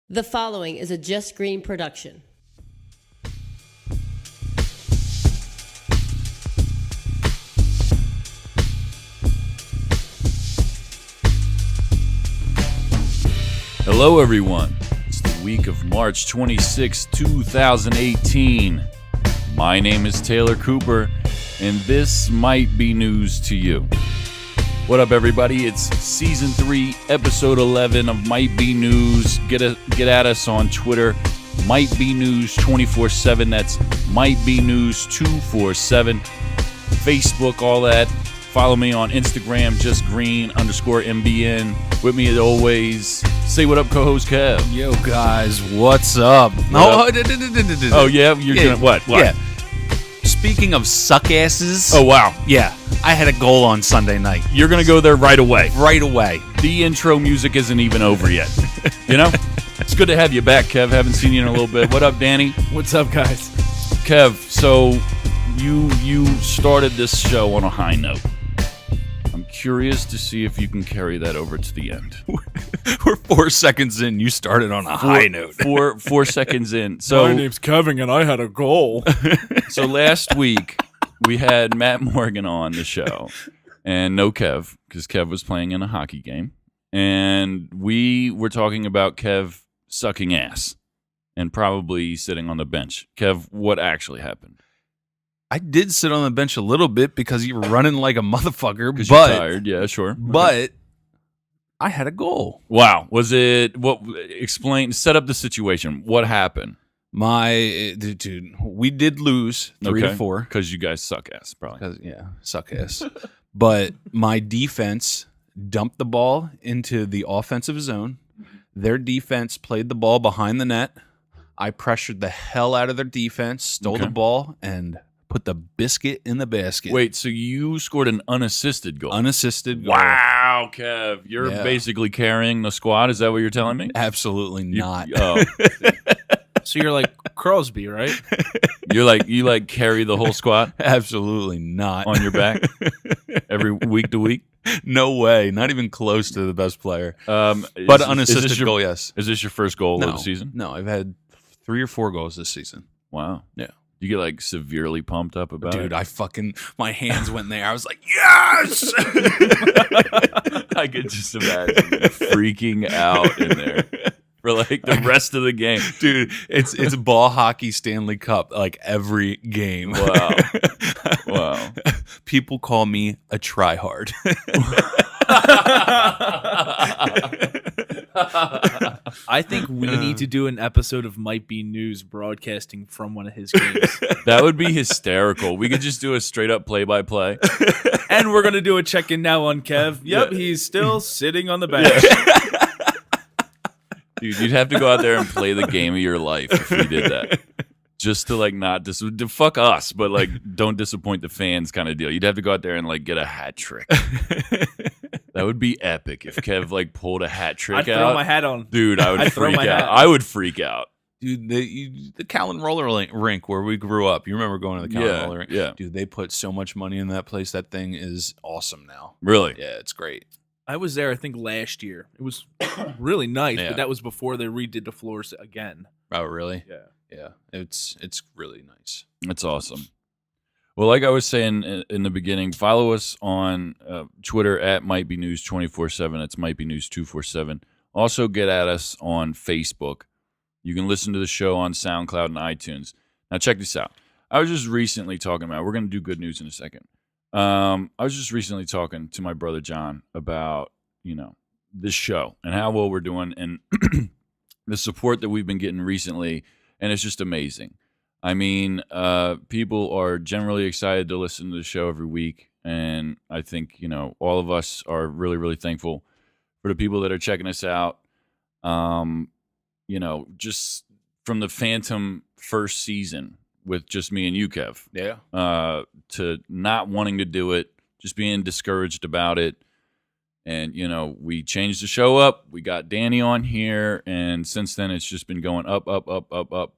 The following is a Just Green production. Hello, everyone. It's the week of March 26, 2018. My name is Taylor Cooper, and this might be news to you. What up, everybody? It's Season 3, Episode 11 of Might Be News. Get at us on Twitter, Might Be News 24/7. That's Might Be News 247. Facebook, all that. Follow me on Instagram, justgreen_MBN. With me as always, say what up, co-host Kev. Yo, guys, what's up? Oh, yeah? You're gonna, what? Yeah. Speaking of suck asses. Oh, wow. Yeah, I had a goal on Sunday night. You're going to go there right away. Right away. The intro music isn't even over yet. You know? It's good to have you back, Kev. Haven't seen you in a little bit. What up, Danny? What's up, guys? Kev, so you started this show on a high note. I'm curious to see if you can carry that over to the end. We're 4 seconds in. You started on a high note. 4 seconds in. So my name's Kevin, and I had a goal. So last week we had Matt Morgan on the show, and no Kev, because Kev was playing in a hockey game, and we were talking about Kev sucking ass and probably sitting on the bench. Kev, what actually happened? I did sit on the bench a little bit because you were running like a motherfucker. Because you're tired. Yeah, sure. But I had a goal. Wow. Was it what? Explain. Set up the situation. What happened? Dude, we did lose 3-4 because you guys suck ass, probably. Yeah, suck ass. But my defense dumped the ball into the offensive zone. Their defense played the ball behind the net. I pressured the hell out of their defense, stole the ball, and put the biscuit in the basket. Wait, so you scored an unassisted goal? Unassisted goal. Wow, Kev. You're basically carrying the squad. Is that what you're telling me? Absolutely not. So you're like Crosby, right? You like carry the whole squad Absolutely not. on your back every week to week? No way. Not even close to the best player. But unassisted goal, yes. Is this your first goal of the season? No, I've had 3 or 4 goals this season. Wow. Yeah. You get like severely pumped up about it? Dude, my hands went there. I was like, yes! I could just imagine you freaking out in there for like the rest of the game. Dude, it's ball hockey Stanley Cup like every game. Wow. People call me a tryhard. I think we need to do an episode of Might Be News broadcasting from one of his games. That would be hysterical. We could just do a straight up play-by-play. And we're going to do a check-in now on Kev. Yep, he's still sitting on the bench. Dude, you'd have to go out there and play the game of your life if we did that. Just to like not fuck us, but like don't disappoint the fans kind of deal. You'd have to go out there and like get a hat trick. That would be epic if Kev like pulled a hat trick I'd out. throw my hat on. Dude, I would freak out. I would freak out. Dude, the Callan roller rink where we grew up. You remember going to the Callan roller rink? Yeah. Dude, they put so much money in that place. That thing is awesome now. Really? Yeah, it's great. I was there, I think, last year. It was really nice, Yeah. but that was before they redid the floors again. Oh, really? Yeah. Yeah, it's really nice. That's awesome. Well, like I was saying in the beginning, follow us on Twitter at Might Be News 24/7. It's Might Be News 247. Also, get at us on Facebook. You can listen to the show on SoundCloud and iTunes. Now, check this out. I was just recently talking about. We're going to do good news in a second. I was just recently talking to my brother John about this show and how well we're doing and the support that we've been getting recently. And it's just amazing. I mean, people are generally excited to listen to the show every week. And I think, all of us are really, really thankful for the people that are checking us out. Just from the Phantom first season with just me and you, Kev. Yeah. To not wanting to do it, just being discouraged about it. And, we changed the show up. We got Danny on here. And since then, it's just been going up, up, up, up, up.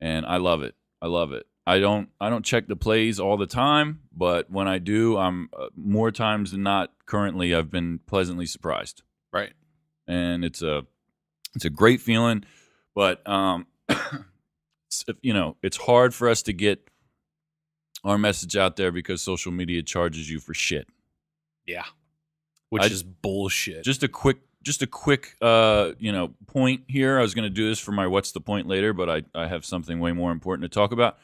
And I love it. I love it. I don't check the plays all the time. But when I do, I'm more times than not currently, I've been pleasantly surprised. Right. And it's a great feeling. But it's hard for us to get our message out there because social media charges you for shit. Yeah. Which is bullshit. Just a quick point here. I was going to do this for my what's the point later, but I have something way more important to talk about.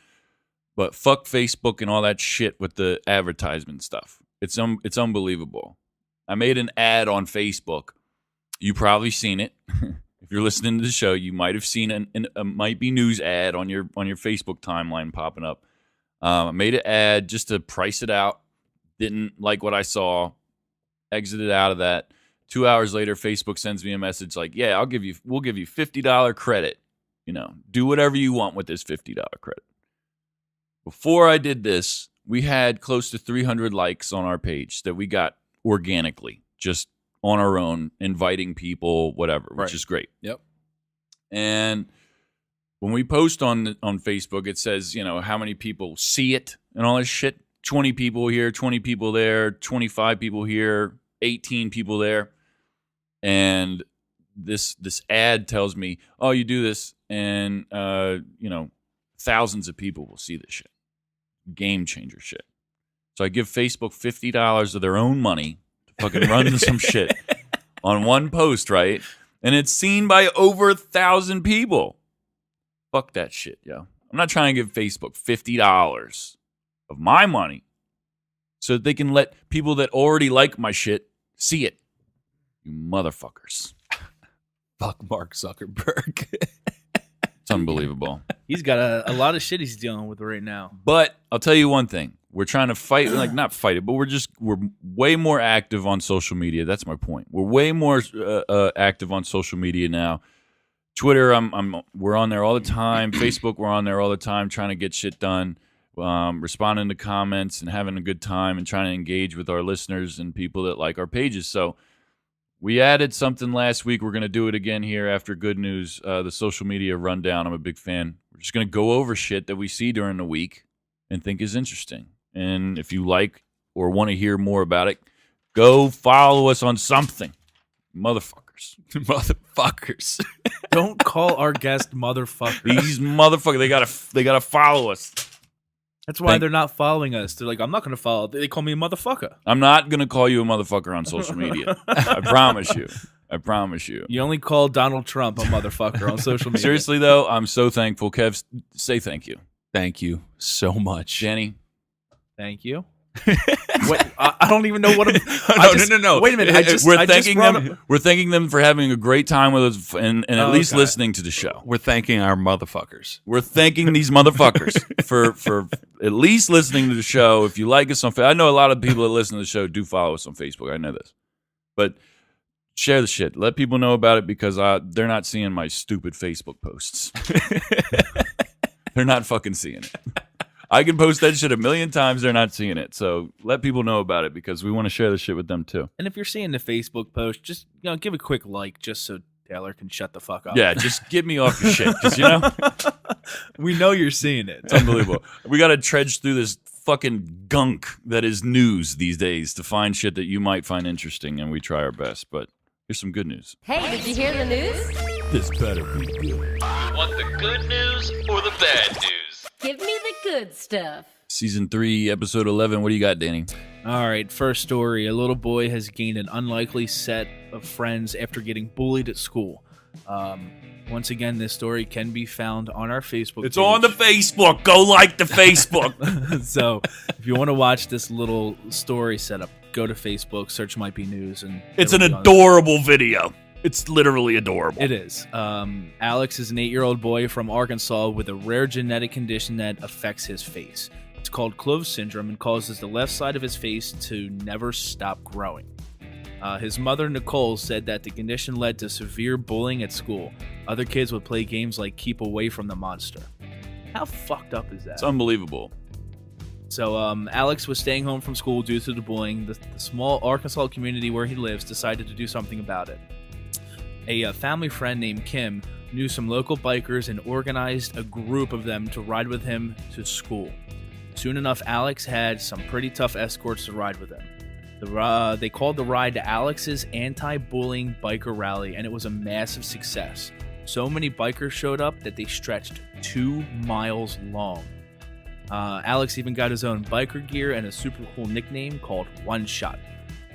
But fuck Facebook and all that shit with the advertisement stuff. It's unbelievable. I made an ad on Facebook. You probably seen it. If you're listening to the show, you might have seen a Might Be News ad on your Facebook timeline popping up. I made an ad just to price it out. Didn't like what I saw. Exited out of that. 2 hours later, Facebook sends me a message like, "Yeah, we'll give you $50 credit. Do whatever you want with this $50 credit." Before I did this, we had close to 300 likes on our page that we got organically, just on our own, inviting people, whatever, which is great. Yep. And when we post on Facebook, it says, how many people see it and all this shit. 20 people here, 20 people there, 25 people here, 18 people there. And this ad tells me, oh, you do this and, thousands of people will see this shit. Game changer shit. So I give Facebook $50 of their own money to fucking run some shit on one post, right? And it's seen by over 1,000 people. Fuck that shit, yo. I'm not trying to give Facebook $50 of my money so that they can let people that already like my shit see it. You motherfuckers. Fuck Mark Zuckerberg. It's unbelievable. He's got a lot of shit he's dealing with right now. But I'll tell you one thing. We're trying to fight, not fight it, but we're way more active on social media. That's my point. We're way more active on social media now. Twitter, we're on there all the time. Facebook, we're on there all the time trying to get shit done, responding to comments and having a good time and trying to engage with our listeners and people that like our pages. So we added something last week. We're going to do it again here after Good News, the social media rundown. I'm a big fan. We're just going to go over shit that we see during the week and think is interesting. And if you like or want to hear more about it, go follow us on something. Motherfuckers. Motherfuckers. Don't call our guest motherfucker. These motherfuckers, they gotta follow us. That's why they're not following us. They're like, I'm not going to follow. They call me a motherfucker. I'm not going to call you a motherfucker on social media. I promise you. I promise you. You only call Donald Trump a motherfucker on social media. Seriously, though, I'm so thankful. Kev, say thank you. Thank you so much. Danny. Thank you. Wait, I don't even know what I'm... No. Wait a minute. We're thanking them for having a great time with us and at least listening to the show. We're thanking our motherfuckers. We're thanking these motherfuckers for at least listening to the show. If you like us on Facebook, I know a lot of people that listen to the show do follow us on Facebook. I know this. But share the shit. Let people know about it because they're not seeing my stupid Facebook posts. They're not fucking seeing it. I can post that shit a million times. They're not seeing it. So let people know about it because we want to share the shit with them too. And if you're seeing the Facebook post, just give a quick like just so Taylor can shut the fuck up. Yeah, just get me off your shit because, we know you're seeing it. It's unbelievable. We got to trudge through this fucking gunk that is news these days to find shit that you might find interesting, and we try our best. But here's some good news. Hey, did you hear the news? This better be good. Want the good news or the bad news? Give me the good stuff. Season 3, episode 11. What do you got, Danny? All right, first story. A little boy has gained an unlikely set of friends after getting bullied at school. Once again, this story can be found on our Facebook It's page. on the Facebook. Go like the Facebook. So if you want to watch this little story setup, go to Facebook, search Might Be News. And It's an adorable video. It's literally adorable. It is. Alex is an 8-year-old boy from Arkansas with a rare genetic condition that affects his face. It's called Clove syndrome and causes the left side of his face to never stop growing. His mother, Nicole, said that the condition led to severe bullying at school. Other kids would play games like Keep Away from the Monster. How fucked up is that? It's unbelievable. So Alex was staying home from school due to the bullying. The small Arkansas community where he lives decided to do something about it. A family friend named Kim knew some local bikers and organized a group of them to ride with him to school. Soon enough, Alex had some pretty tough escorts to ride with him. They called the ride Alex's Anti-Bullying Biker Rally, and it was a massive success. So many bikers showed up that they stretched 2 miles long. Alex even got his own biker gear and a super cool nickname called One Shot.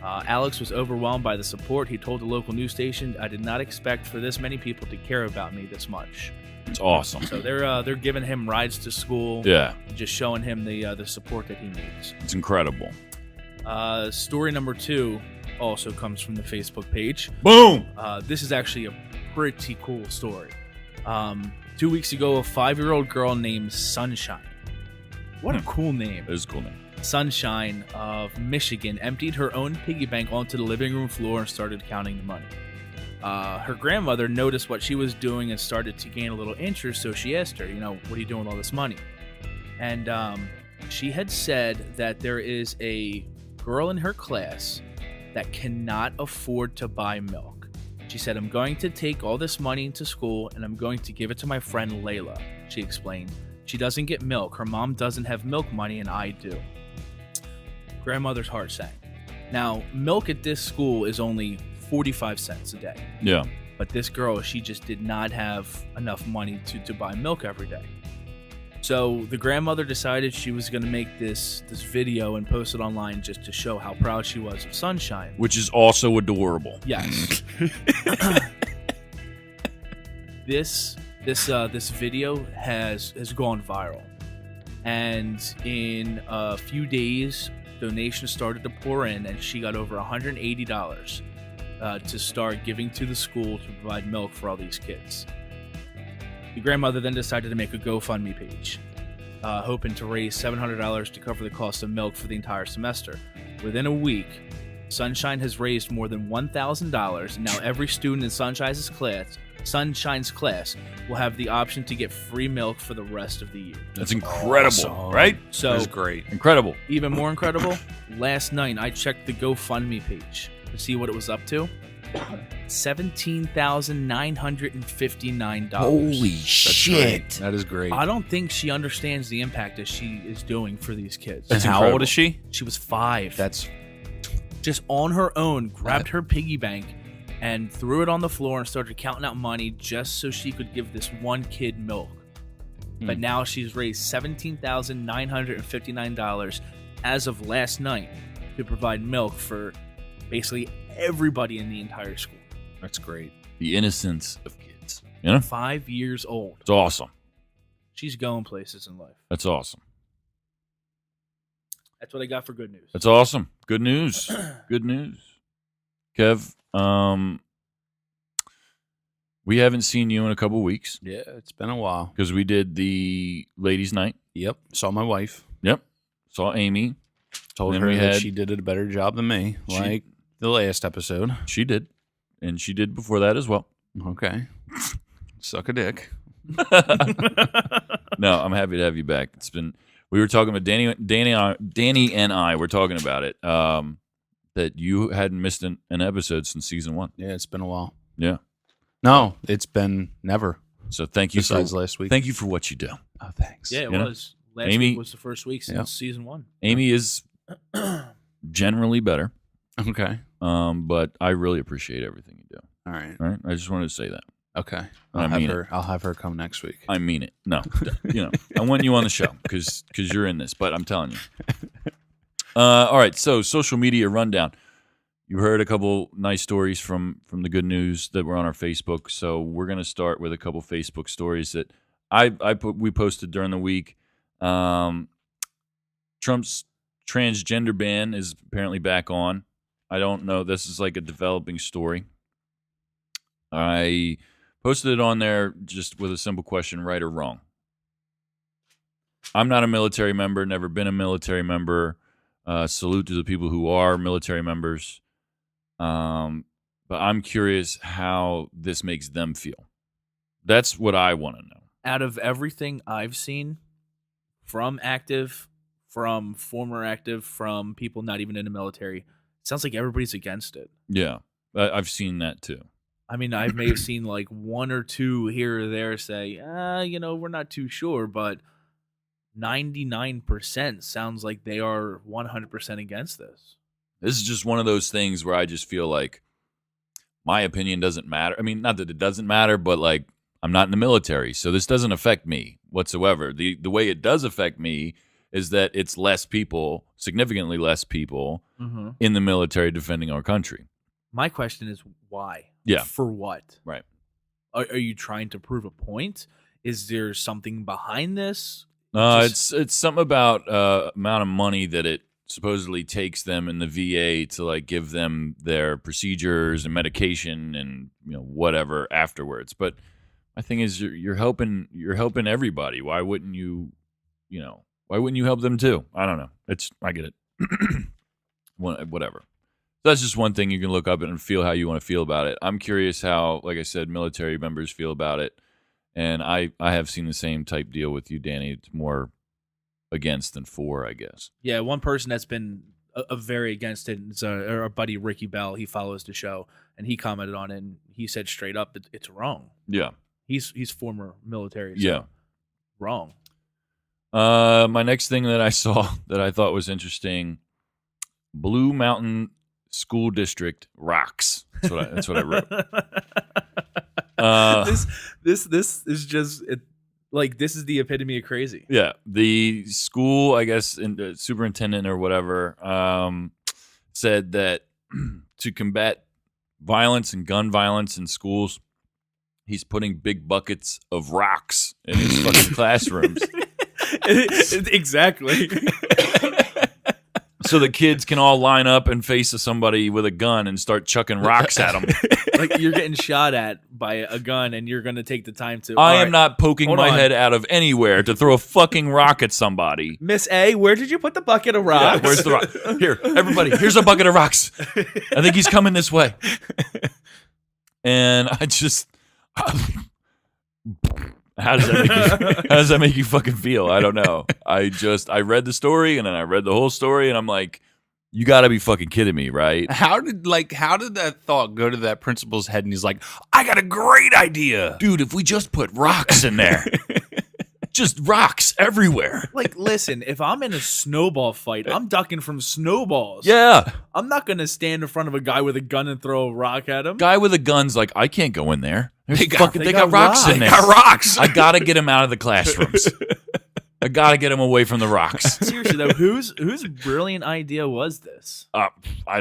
Alex was overwhelmed by the support. He told the local news station, "I did not expect for this many people to care about me this much." It's awesome. So they're giving him rides to school. Yeah, Just showing him the support that he needs. it's incredible. Story number 2 also comes from the Facebook page. Boom. This is actually a pretty cool story. 2 weeks ago, a 5-year-old girl named Sunshine. What a cool name. It is a cool name. Sunshine of Michigan emptied her own piggy bank onto the living room floor and started counting the money. Her grandmother noticed what she was doing and started to gain a little interest, so she asked her, what are you doing with all this money? And she had said that there is a girl in her class that cannot afford to buy milk. She said, "I'm going to take all this money to school and I'm going to give it to my friend Layla," she explained. "She doesn't get milk. Her mom doesn't have milk money and I do." Grandmother's heart sank. Now, milk at this school is only 45 cents a day. Yeah. But this girl, she just did not have enough money to buy milk every day. So the grandmother decided she was going to make this video and post it online just to show how proud she was of Sunshine. Which is also adorable. Yes. This video has gone viral. And in a few days, donations started to pour in, and she got over $180 to start giving to the school to provide milk for all these kids. The grandmother then decided to make a GoFundMe page, hoping to raise $700 to cover the cost of milk for the entire semester. Within a week, Sunshine has raised more than $1,000, and now every student in Sunshine's class will have the option to get free milk for the rest of the year. That's incredible, Awesome. right? So, That's great. Incredible. even more incredible, last night I checked the GoFundMe page to see what it was up to. $17,959. Holy That's shit. great. That is great. I don't think she understands the impact that she is doing for these kids. And how incredible. old is she? She was 5. That's Just on her own, grabbed her piggy bank and threw it on the floor and started counting out money just so she could give this one kid milk. But now she's raised $17,959 as of last night to provide milk for basically everybody in the entire school. That's great. The innocence of kids. You know? 5 years old. It's awesome. She's going places in life. That's awesome. That's what I got for good news. That's awesome. Good news. Good news. Kev, we haven't seen you in a couple weeks Yeah, it's been a while. because we did the ladies' night. Yep. Saw my wife. Yep. Saw Amy. Told And her we that had- she did a better job than me, She- like the last episode. She did. And she did before that as well. Okay. Suck a dick. No, I'm happy to have you back. It's been, we were talking about Danny and I were talking about it, that you hadn't missed an episode since season 1. Yeah, it's been a while. Yeah. No, it's been never. So thank you Besides for last week. thank you for what you do. Oh, thanks. Yeah, it You know? was. Last Amy- week was the first week since Yeah. season 1. Amy is generally better, Okay. but I really appreciate everything you do. All right. All right, I just wanted to say that. Okay. I mean it. I'll have her come next week. I mean it. No, I want you on the show because you're in this. But I'm telling you. All right. So social media rundown. You heard a couple nice stories from the good news that were on our Facebook. So we're gonna start with a couple Facebook stories that we posted during the week. Trump's transgender ban is apparently back on. I don't know. This is like a developing story. I posted it on there just with a simple question, right or wrong. I'm not a military member, never been a military member. Salute to the people who are military members. But I'm curious how this makes them feel. That's what I want to know. Out of everything I've seen from active, from former active, from people not even in the military, it sounds like everybody's against it. Yeah, I've seen that too. I mean, I may have seen like one or two here or there say, we're not too sure, but 99% sounds like they are 100% against this. This is just one of those things where I just feel like my opinion doesn't matter. I mean, not that it doesn't matter, but like I'm not in the military, so this doesn't affect me whatsoever. The way it does affect me is that it's less people, significantly less people in the military defending our country. My question is why? Yeah. For what? Right. Are you trying to prove a point? Is there something behind this? It's something about amount of money that it supposedly takes them in the VA to like give them their procedures and medication and whatever afterwards. But my thing is, you're helping everybody. Why wouldn't you help them too? I don't know. I get it. Whatever. That's just one thing you can look up and feel how you want to feel about it. I'm curious how, like I said, military members feel about it. And I have seen the same type deal with you, Danny. It's more against than for, I guess. Yeah, one person that's been very against it is our buddy Ricky Bell. He follows the show, and he commented on it, and he said straight up, it's wrong. Yeah. He's former military. So yeah. Wrong. My next thing that I saw that I thought was interesting, Blue Mountain School District rocks. That's what I wrote. This is just this is the epitome of crazy. Yeah, the school, I guess, superintendent or whatever, said that to combat violence and gun violence in schools, he's putting big buckets of rocks in his fucking classrooms. Exactly. So the kids can all line up and face somebody with a gun and start chucking rocks at them. Like you're getting shot at by a gun and you're going to take the time to... I am not poking my head out of anywhere to throw a fucking rock at somebody. Miss A, where did you put the bucket of rocks? Yeah, where's the rock? Here, everybody, here's a bucket of rocks. I think he's coming this way. And I just... How does that make you fucking feel? I don't know. I read the story and then I read the whole story and I'm like, you got to be fucking kidding me, right? How did that thought go to that principal's head? And he's like, I got a great idea, dude. If we just put rocks in there, just rocks everywhere. Like, listen, if I'm in a snowball fight, I'm ducking from snowballs. Yeah, I'm not gonna stand in front of a guy with a gun and throw a rock at him. Guy with a gun's like, I can't go in there. They got rocks rocks in there. They got rocks. I gotta get him out of the classrooms. I gotta get him away from the rocks. Seriously though, whose brilliant idea was this? I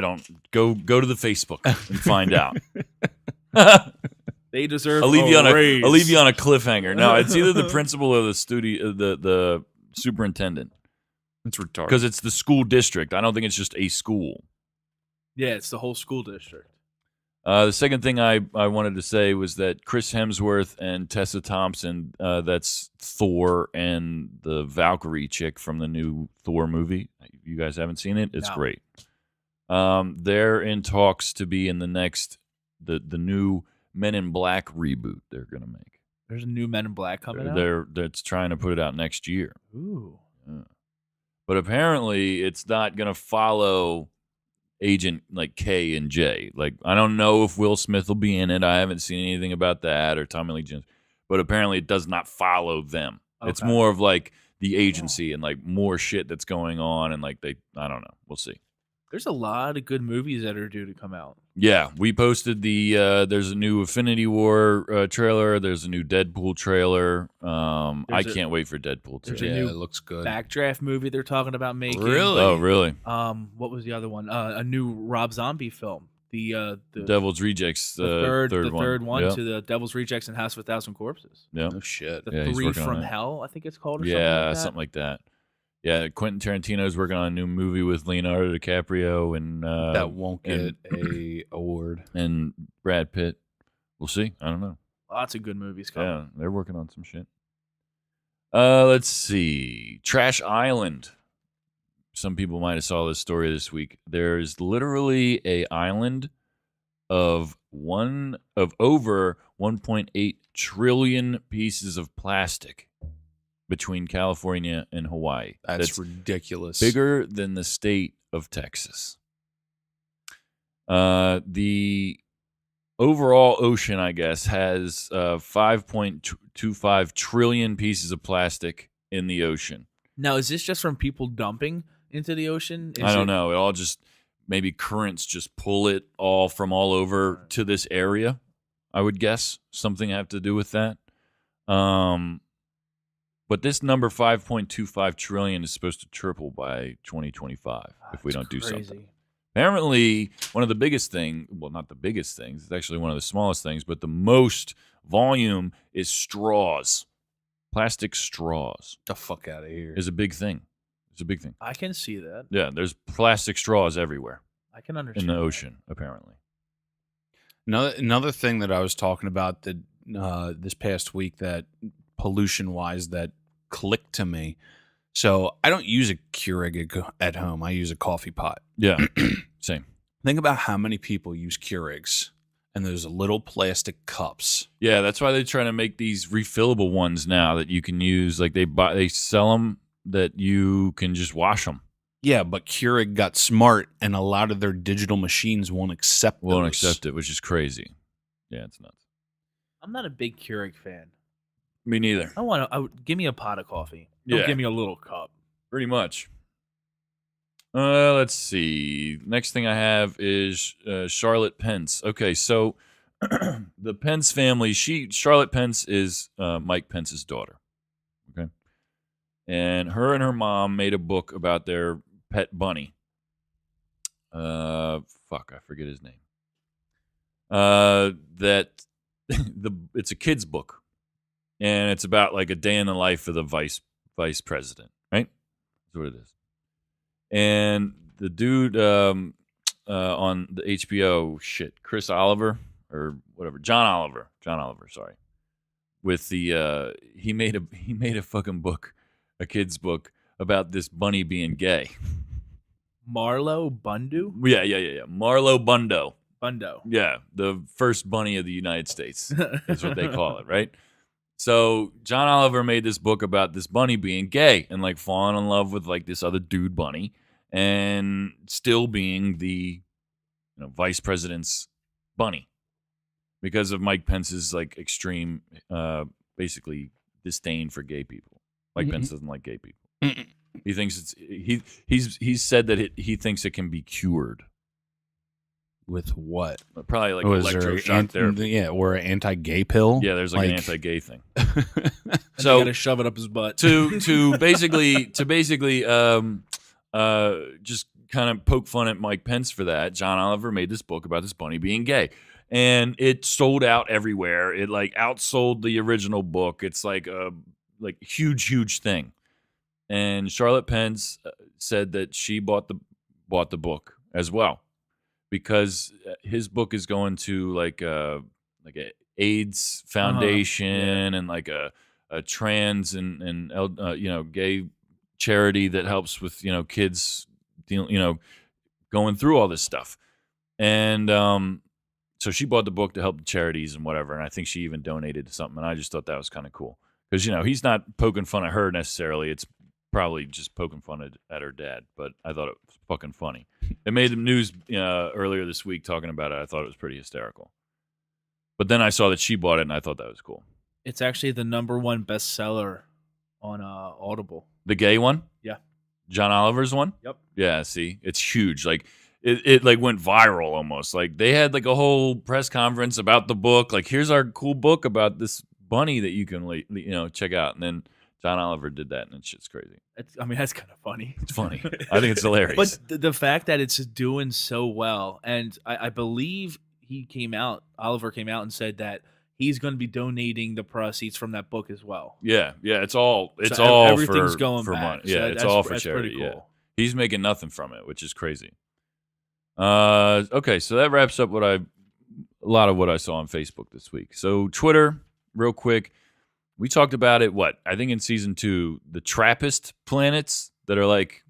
don't go to the Facebook and find out. They deserve. I'll leave you on a cliffhanger. No, it's either the principal or the superintendent. It's retarded because it's the school district. I don't think it's just a school. Yeah, it's the whole school district. The second thing I wanted to say was that Chris Hemsworth and Tessa Thompson, that's Thor and the Valkyrie chick from the new Thor movie. You guys haven't seen it? It's great. They're in talks to be in the next, the new Men in Black reboot they're going to make. There's a new Men in Black coming out? They're trying to put it out next year. Ooh. Yeah. But apparently it's not going to follow Agent like K and J. Like, I don't know if Will Smith will be in it. I haven't seen anything about that, or Tommy Lee Jones. But apparently it does not follow them. Okay. It's more of like the agency and like more shit that's going on, and like I don't know. We'll see. There's a lot of good movies that are due to come out. Yeah, we posted there's a new Infinity War trailer. There's a new Deadpool trailer. I can't wait for Deadpool 2. Yeah, it looks good. Backdraft movie they're talking about making. Really? Oh, really? What was the other one? A new Rob Zombie film. The Devil's Rejects. The third one yep. to the Devil's Rejects and House of a Thousand Corpses. Yeah. Oh shit. The Three from Hell, I think it's called. Or something like that. Yeah, Quentin Tarantino's working on a new movie with Leonardo DiCaprio and that won't get a award. And Brad Pitt. We'll see. I don't know. Lots of good movies coming. Yeah, they're working on some shit. Let's see. Trash Island. Some people might have saw this story this week. There's literally a island of over 1.8 trillion pieces of plastic between California and Hawaii. That's ridiculous. Bigger than the state of Texas. The overall ocean, I guess, has 5.25 trillion pieces of plastic in the ocean. Now, is this just from people dumping into the ocean? I don't know. It all just, maybe currents just pull it all from all over to this area, I would guess. Something have to do with that. But this number 5.25 trillion is supposed to triple by 2025 if we don't do something. Apparently, one of the biggest things, well, not the biggest things, it's actually one of the smallest things, but the most volume is straws. Plastic straws The fuck out of here. is a big thing. It's a big thing. I can see that. Yeah, there's plastic straws everywhere I can understand. in the that. ocean, apparently. Another thing that I was talking about that this past week that pollution wise that clicked to me. So I don't use a Keurig at home. I use a coffee pot. Yeah, same. Think about how many people use Keurigs and those little plastic cups. Yeah, that's why they're trying to make these refillable ones now that you can use. Like they sell them that you can just wash them. Yeah, but Keurig got smart and a lot of their digital machines won't accept Won't those. accept it, which is crazy. Yeah, it's nuts. I'm not a big Keurig fan. Me neither. Give me a pot of coffee. Don't Yeah. give me a little cup. Pretty much. Let's see. Next thing I have is Charlotte Pence. Okay, so the Pence family. Charlotte Pence is Mike Pence's daughter. Okay, and her mom made a book about their pet bunny. I forget his name. It's a kid's book, and it's about like a day in the life of the vice president. Right, that's what it is. And the dude on the HBO, Chris Oliver or whatever, John Oliver, sorry. With the he made a fucking book, a kid's book about this bunny being gay. Marlo Bundu? Yeah. Marlo Bundo. Bundo. Yeah, the first bunny of the United States is what they call it, right? So John Oliver made this book about this bunny being gay and like falling in love with like this other dude bunny and still being the vice president's bunny because of Mike Pence's like extreme basically disdain for gay people. Mike Pence doesn't like gay people. He thinks he's said that he thinks it can be cured. With what? Probably like Was there electroshock therapy. Yeah, or an anti-gay pill. Yeah, there's like an anti-gay thing. And So you gotta shove it up his butt. to basically just kind of poke fun at Mike Pence for that, John Oliver made this book about this bunny being gay, and it sold out everywhere. It like outsold the original book. It's like a huge thing. And Charlotte Pence said that she bought the book as well because his book is going to like a AIDS foundation and like a trans and gay charity that helps with kids going through all this stuff. And so she bought the book to help the charities and whatever, and I think she even donated to something, and I just thought that was kind of cool because he's not poking fun at her necessarily. It's probably just poking fun at her dad, but I thought it was fucking funny. It made the news earlier this week talking about it. I thought it was pretty hysterical. But then I saw that she bought it, and I thought that was cool. It's actually the #1 bestseller on Audible. The gay one? Yeah. John Oliver's one? Yep. Yeah, see? It's huge. Like it like went viral almost. Like they had like a whole press conference about the book. Like here's our cool book about this bunny that you can check out. And then John Oliver did that, and that shit's crazy. That's kind of funny. It's funny. I think it's hilarious. But the fact that it's doing so well, and I believe Oliver came out and said that he's going to be donating the proceeds from that book as well. Yeah, it's all everything's for, going for back. money. So Yeah, it's all for that's charity. pretty cool. Yeah. He's making nothing from it, which is crazy. Okay, so that wraps up a lot of what I saw on Facebook this week. So Twitter, real quick, we talked about it. I think in season 2, the Trappist planets that are like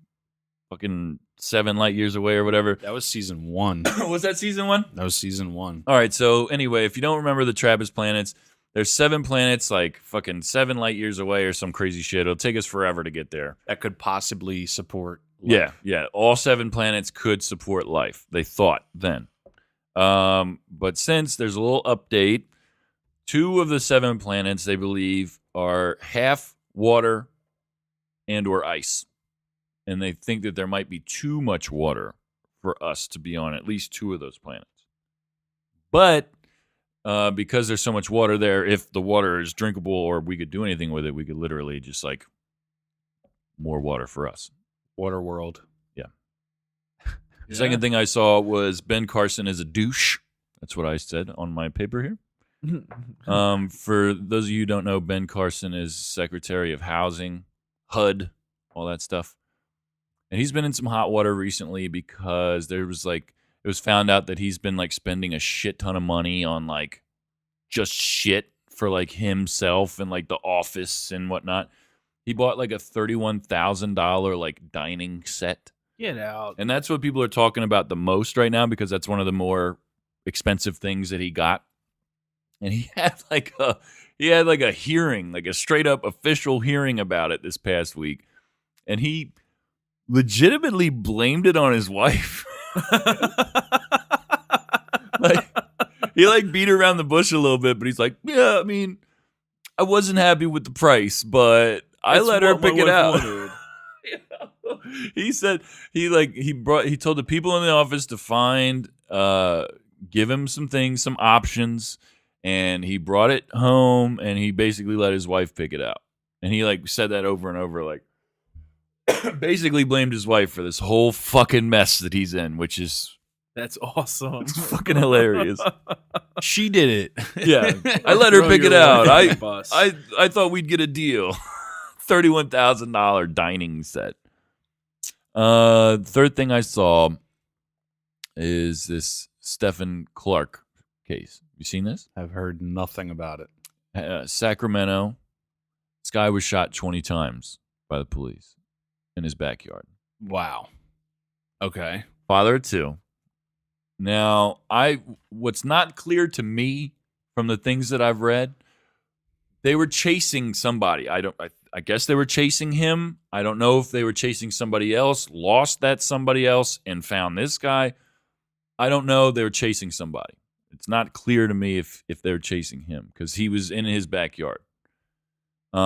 fucking 7 light years away or whatever. That was season 1. Was that season 1? That was season 1. All right. So anyway, if you don't remember the Trappist planets, there's 7 planets like fucking 7 light years away or some crazy shit. It'll take us forever to get there. That could possibly support life. Yeah. All 7 planets could support life. They thought then. But since there's a little update, 2 of the 7 planets they believe are half water and or ice. And they think that there might be too much water for us to be on at least 2 of those planets. But because there's so much water there, if the water is drinkable or we could do anything with it, we could literally just like more water for us. Water world. The second thing I saw was Ben Carson is a douche. That's what I said on my paper here. For those of you who don't know, Ben Carson is Secretary of Housing, HUD, all that stuff. And he's been in some hot water recently because it was found out that he's been like spending a shit ton of money on like just shit for like himself and like the office and whatnot. He bought like a $31,000 like dining set. Get out. And that's what people are talking about the most right now because that's one of the more expensive things that he got. And he had like a hearing, like a straight up official hearing about it this past week. And he legitimately blamed it on his wife. Like he like beat around the bush a little bit, but he's like, yeah, I mean, I wasn't happy with the price, but I let her pick it out. He said he told the people in the office to give him some things, some options, and he brought it home and he basically let his wife pick it out. And he like said that over and over, like basically blamed his wife for this whole fucking mess that he's in, which is That's awesome. it's fucking hilarious. She did it. Yeah, I let her Throw pick your it out. wife under the bus. I thought we'd get a deal. $31,000 dining set. Third thing I saw is this Stephen Clark case. You seen this? I've heard nothing about it. Sacramento. This guy was shot 20 times by the police in his backyard. Wow. Okay. Father of two. Now, what's not clear to me from the things that I've read, they were chasing somebody. I guess they were chasing him. I don't know if they were chasing somebody else, lost that somebody else, and found this guy. I don't know. They were chasing somebody. It's not clear to me if they were chasing him because he was in his backyard. They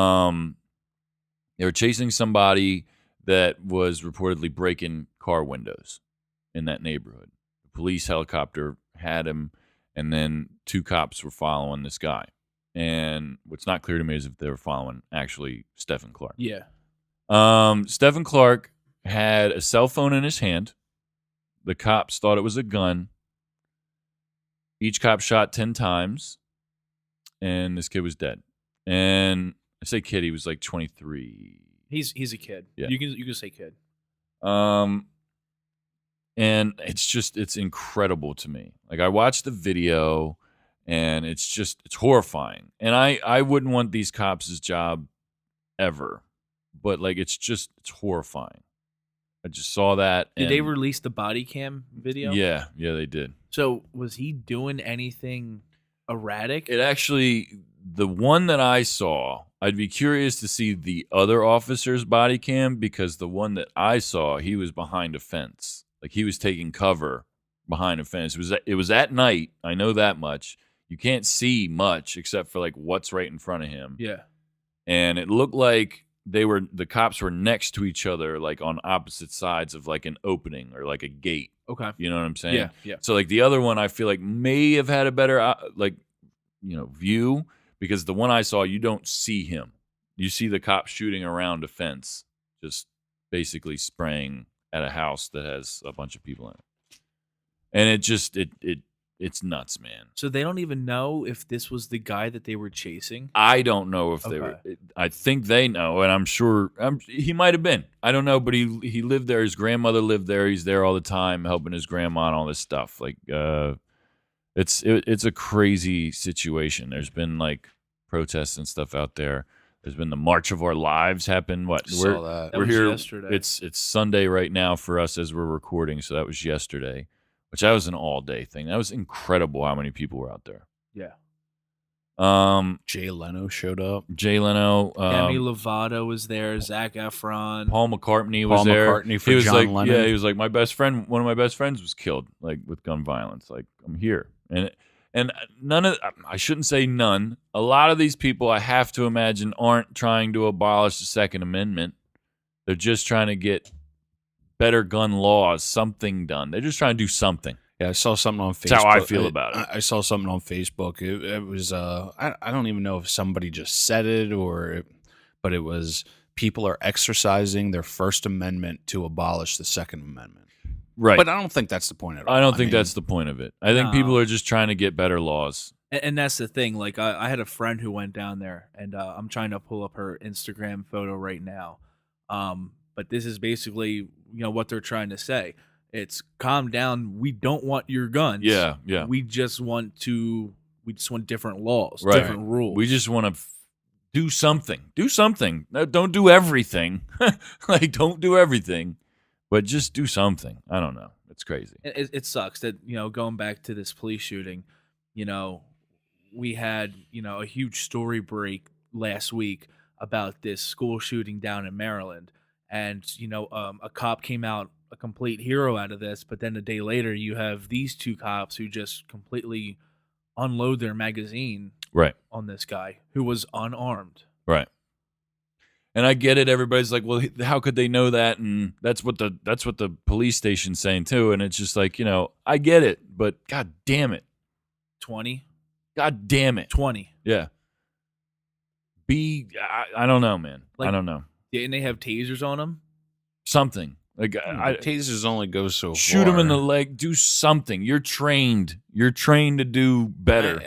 were chasing somebody that was reportedly breaking car windows in that neighborhood. The police helicopter had him, and then two cops were following this guy. And what's not clear to me is if they were following actually Stephen Clark. Yeah. Stephen Clark had a cell phone in his hand. The cops thought it was a gun. Each cop shot 10 times, and this kid was dead. And I say kid, he was like 23. He's a kid. Yeah. You can say kid. And it's incredible to me. Like I watched the video, and it's horrifying. And I wouldn't want these cops' job ever, but like it's horrifying. I just saw that. Did they release the body cam video? Yeah, they did. So was he doing anything erratic? It actually, the one that I saw, I'd be curious to see the other officer's body cam because the one that I saw, he was behind a fence. Like he was taking cover behind a fence. It was at night. I know that much. You can't see much except for like what's right in front of him. Yeah. And it looked like the cops were next to each other, like on opposite sides of like an opening or like a gate. Okay. You know what I'm saying? Yeah. So like the other one, I feel like may have had a better view because the one I saw, you don't see him. You see the cop shooting around a fence, just basically spraying at a house that has a bunch of people in it. And it's nuts, man. So they don't even know if this was the guy that they were chasing? I don't know if they were. I think they know, and I'm sure he might have been. I don't know, but he lived there. His grandmother lived there. He's there all the time, helping his grandma and all this stuff. Like, it's a crazy situation. There's been like protests and stuff out there. There's been the March of Our Lives happen. We're That was here. yesterday. It's Sunday right now for us as we're recording, so that was yesterday. Which that was an all-day thing. That was incredible how many people were out there. Yeah. Jay Leno showed up. Jay Leno. Demi Lovato was there. Zac Efron. Paul McCartney was there. McCartney for He was John like, Lennon. yeah, he was like, my best friend. One of my best friends was killed, like with gun violence. Like I'm here, and none of. I shouldn't say none. A lot of these people, I have to imagine, aren't trying to abolish the Second Amendment. They're just trying to get better gun laws, something done. They're just trying to do something. Yeah, I saw something on Facebook. That's how I feel about it. I saw something on Facebook. It was I don't even know if somebody just said it but it was people are exercising their First Amendment to abolish the Second Amendment. Right. But I don't think that's the point at all. I don't think mean, that's the point of it. I think No. people are just trying to get better laws. And that's the thing. Like, I had a friend who went down there, and I'm trying to pull up her Instagram photo right now. But this is basically, what they're trying to say. It's calm down. We don't want your guns. Yeah, yeah. We just want different laws, Right. different rules. We just want to do something. Do something. No, don't do everything. Like, don't do everything, but just do something. I don't know. It's crazy. It sucks that, going back to this police shooting, we had, a huge story break last week about this school shooting down in Maryland. And, a cop came out a complete hero out of this. But then a day later, you have these two cops who just completely unload their magazine Right. on this guy who was unarmed. Right. And I get it. Everybody's like, well, how could they know that? And that's what the police station's saying too. And it's just like, I get it, but God damn it. 20? God damn it. 20. Yeah. I don't know, man. I Like- don't know. Didn't they have tasers on them? Something. Like, tasers only go so shoot far. him in the leg. Do something. You're trained. You're trained to do better.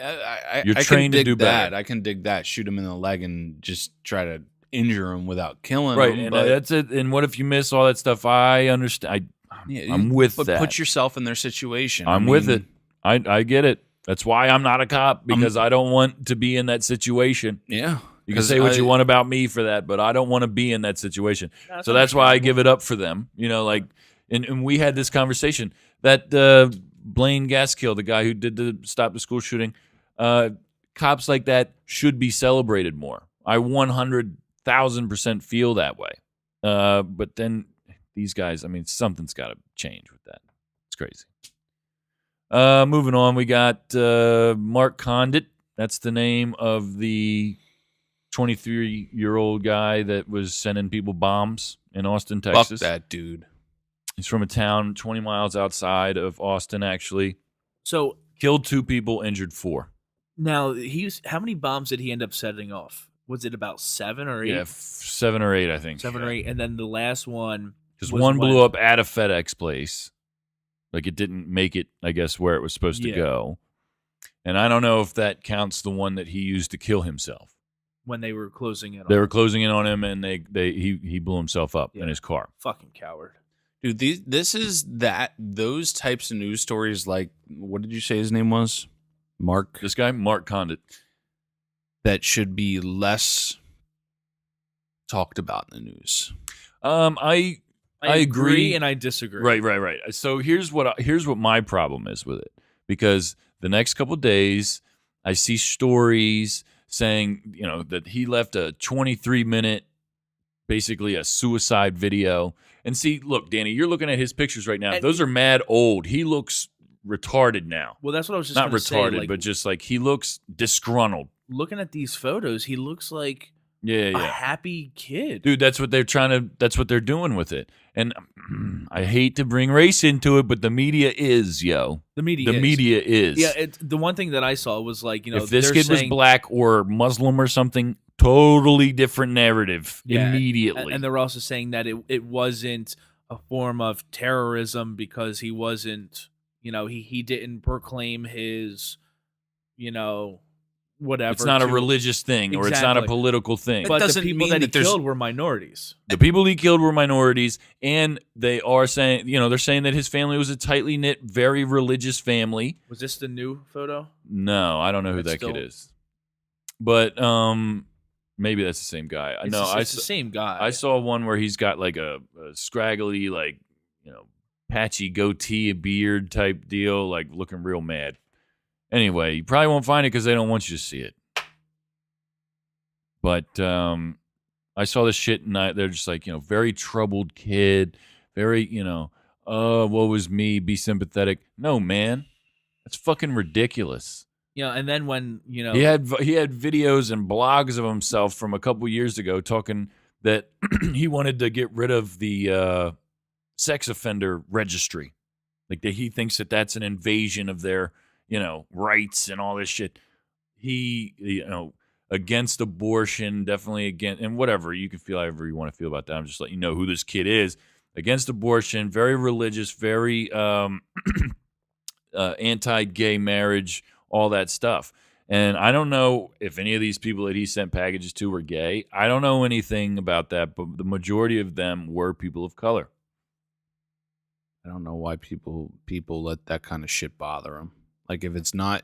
You're I trained can to dig do that. better. I can dig that. Shoot him in the leg and just try to injure him without killing Right. him. And but- that's it. And what if you miss all that stuff? I understand. Yeah, I'm with but that. put yourself in their situation. I'm with it. I get it. That's why I'm not a cop, because I don't want to be in that situation. Yeah. You can say what you want about me for that, but I don't want to be in that situation. So that's why I give it up for them. And we had this conversation that Blaine Gaskill, the guy who did the stop the school shooting, cops like that should be celebrated more. I 100,000% feel that way. But then these guys, something's got to change with that. It's crazy. Moving on, we got Mark Condit. That's the name of the 23-year-old guy that was sending people bombs in Austin, Texas. Fuck that dude. He's from a town 20 miles outside of Austin, actually. So Killed 2 people, injured 4. now how many bombs did he end up setting off? Was it about 7 or 8? Yeah, 7 or 8, I think. 7 or 8. And then the last one. Because was one when- blew up at a FedEx place. Like, it didn't make it, I guess, where it was supposed to Yeah. go. And I don't know if that counts the one that he used to kill himself. When they were closing in on They were him. closing in on him, and he blew himself up in Yeah. his car. Fucking coward. Dude, those types of news stories, like, what did you say his name was? Mark? This guy, Mark Condit. That should be less talked about in the news. I agree. and I disagree. Right. So here's what my problem is with it, because the next couple days I see stories saying that he left a 23-minute, basically a suicide video. And see, look, Danny, you're looking at his pictures right now. And- Those are mad old. He looks retarded now. Well, that's what I was just Not gonna retarded, say. Like, but just like he looks disgruntled. looking at these photos, he looks like Yeah. a happy kid. Dude, that's what they're doing with it. And I hate to bring race into it, but the media is, yo. The media The is. media is. Yeah, the one thing that I saw was like, if this they're kid was saying- black or Muslim or something, totally different narrative Yeah, immediately. And they're also saying that it wasn't a form of terrorism because he wasn't, he didn't proclaim his, whatever. it's not a to- religious thing, or it's not a Exactly. political thing. But the doesn't people mean that he that there's- killed were minorities. The people he killed were minorities, and they are saying, they're saying that his family was a tightly knit, very religious family. Was this the new photo? No, I don't know who That's that kid still- is. But maybe that's the same guy. It's No, it's the same guy. I saw one where he's got like a scraggly, like, patchy goatee, a beard type deal, like looking real mad. Anyway, you probably won't find it because they don't want you to see it. But I saw this shit, and they're just like, very troubled kid, very, woe is me, be sympathetic. No, man, that's fucking ridiculous. And then when He had videos and blogs of himself from a couple years ago talking that he wanted to get rid of the sex offender registry. Like he thinks that that's an invasion of their, rights and all this shit. He, against abortion, definitely against, and whatever, you can feel however you want to feel about that. I'm just letting you know who this kid is. Against abortion, very religious, very anti-gay marriage, all that stuff. And I don't know if any of these people that he sent packages to were gay. I don't know anything about that, but the majority of them were people of color. I don't know why people let that kind of shit bother them. Like if it's not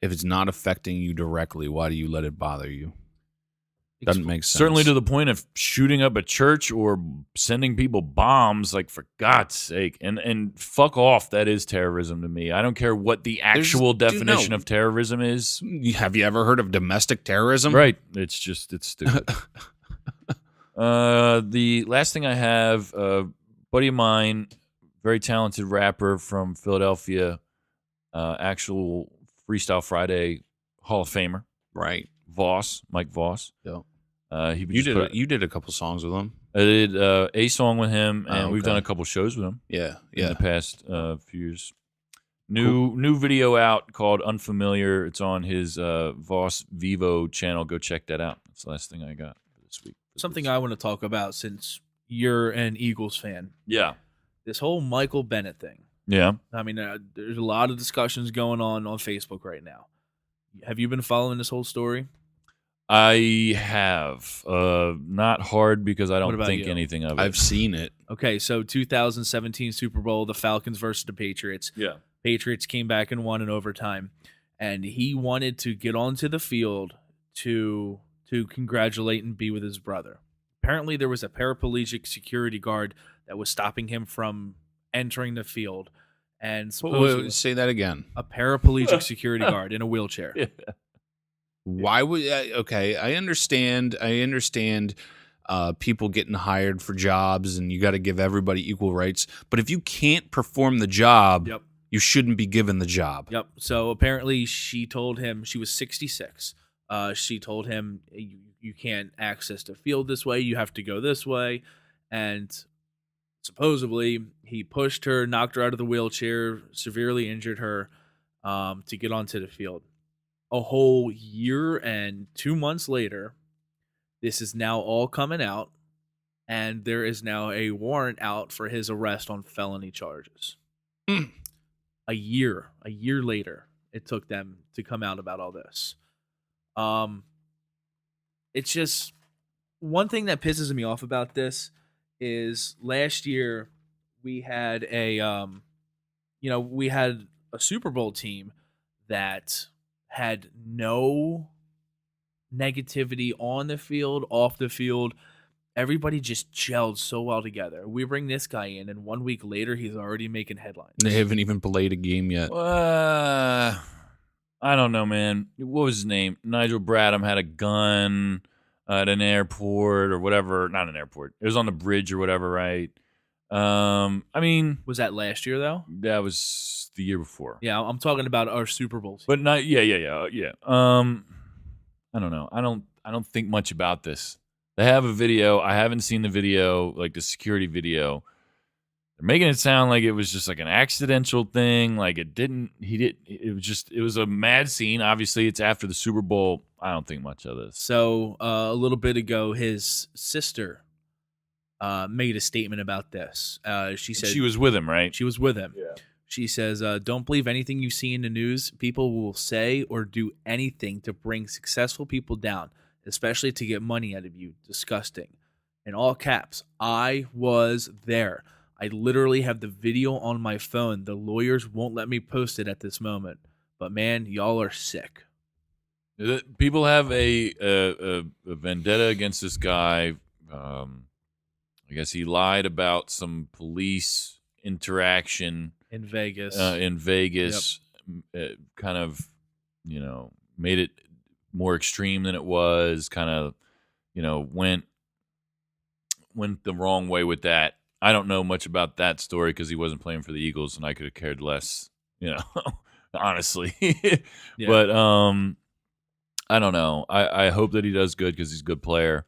affecting you directly, why do you let it bother you? Doesn't make sense. Certainly to the point of shooting up a church or sending people bombs, like for God's sake. And fuck off, that is terrorism to me. I don't care what the actual definition of terrorism is. Have you ever heard of domestic terrorism? Right. It's stupid. The last thing I have, a buddy of mine, very talented rapper from Philadelphia, actual Freestyle Friday Hall of Famer. Right. Mike Voss. Yep. You did a couple songs with him. I did a song with him, and we've done a couple shows with him. Yeah. In the past few years. New video out called Unfamiliar. It's on his Voss Vivo channel. Go check that out. That's the last thing I got for this week. Something I want to talk about since you're an Eagles fan. Yeah. This whole Michael Bennett thing. Yeah. I mean, there's a lot of discussions going on Facebook right now. Have you been following this whole story? I have. Not hard because I don't think anything of it. I've seen it. Okay, so 2017 Super Bowl, the Falcons versus the Patriots. Yeah. Patriots came back and won in overtime. And he wanted to get onto the field to congratulate and be with his brother. Apparently, there was a paraplegic security guard that was stopping him from entering the field. And supposedly, say that again. A paraplegic security guard in a wheelchair. Yeah. Why would okay? I understand. People getting hired for jobs, and you got to give everybody equal rights. But if you can't perform the job, you shouldn't be given the job. Yep. So apparently, she told him she was 66. She told him you can't access the field this way. You have to go this way, and supposedly he pushed her, knocked her out of the wheelchair, severely injured her to get onto the field. A whole year and 2 months later, this is now all coming out, and there is now a warrant out for his arrest on felony charges. A year later, it took them to come out about all this. It's just one thing that pisses me off about this is last year we had a Super Bowl team that had no negativity on the field, off the field. Everybody just gelled so well together. We bring this guy in, and 1 week later, he's already making headlines. They haven't even played a game yet. I don't know, man. What was his name? Nigel Bradham had a gun at an airport or whatever. Not an airport. It was on the bridge or whatever, right? I mean, was that last year though? That was the year before. Yeah, I'm talking about our Super Bowl team. But not. Yeah. I don't know. I don't think much about this. They have a video. I haven't seen the video, like the security video. They're making it sound like it was just like an accidental thing. Like it was a mad scene. Obviously, it's after the Super Bowl. I don't think much of this. So a little bit ago, his sister made a statement about this. She said she was with him, right? She was with him. Yeah. She says, don't believe anything you see in the news. People will say or do anything to bring successful people down, especially to get money out of you. Disgusting. In all caps, I was there. I literally have the video on my phone. The lawyers won't let me post it at this moment. But man, y'all are sick. People have a vendetta against this guy. I guess he lied about some police interaction in Vegas. Yep. Kind of, made it more extreme than it was. Kind of, went the wrong way with that. I don't know much about that story because he wasn't playing for the Eagles, and I could have cared less, honestly. Yeah. But I don't know. I hope that he does good because he's a good player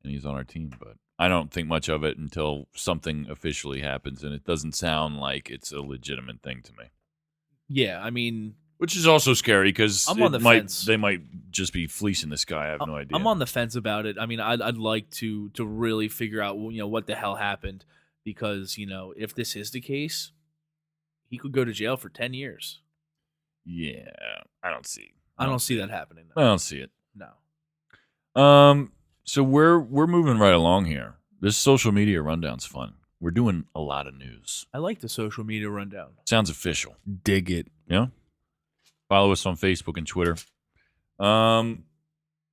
and he's on our team. But I don't think much of it until something officially happens, and it doesn't sound like it's a legitimate thing to me. Yeah, I mean, Which is also scary because I'm on the fence. they might just be fleecing this guy. I have no idea. I'm on the fence about it. I mean, I'd like to really figure out what the hell happened, because if this is the case, he could go to jail for 10 years. Yeah, I don't see. I don't see that happening. I don't see it. No. So we're moving right along here. This social media rundown's fun. We're doing a lot of news. I like the social media rundown. Sounds official. Dig it. Yeah. Follow us on Facebook and Twitter.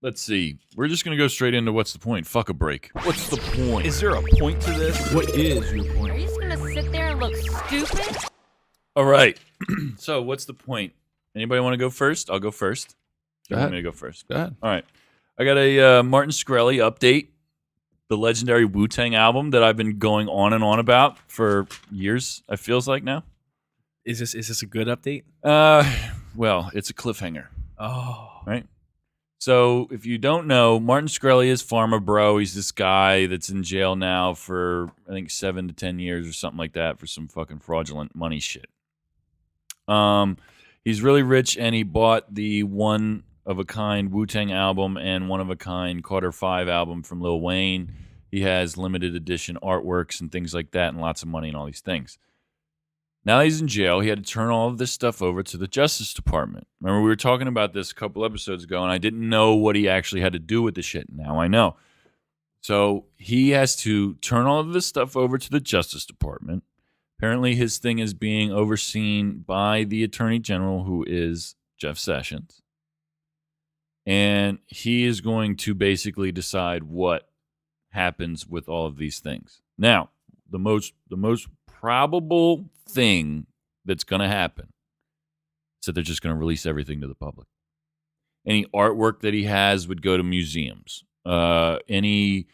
Let's see. We're just gonna go straight into what's the point. Fuck a break. What's the point? Is there a point to this? What is your Are point? you just gonna sit there and look stupid? All right. So what's the point? Anybody want to go first? I'll go first. Go I'm ahead. gonna go first. Go ahead. All right. I got a Martin Shkreli update. The legendary Wu-Tang album that I've been going on and on about for years, it feels like now. Is this a good update? Well, it's a cliffhanger, Oh. right? So if you don't know, Martin Shkreli is Pharma Bro. He's this guy that's in jail now for, I think, 7 to 10 years or something like that for some fucking fraudulent money shit. He's really rich, and he bought the one-of-a-kind Wu-Tang album and one-of-a-kind Carter 5 album from Lil Wayne. He has limited edition artworks and things like that and lots of money and all these things. Now he's in jail. He had to turn all of this stuff over to the Justice Department. Remember, we were talking about this a couple episodes ago, and I didn't know what he actually had to do with the shit. Now I know. So he has to turn all of this stuff over to the Justice Department. Apparently his thing is being overseen by the Attorney General, who is Jeff Sessions. And he is going to basically decide what happens with all of these things. Now, the most probable thing that's going to happen is that they're just going to release everything to the public. Any artwork that he has would go to museums. Any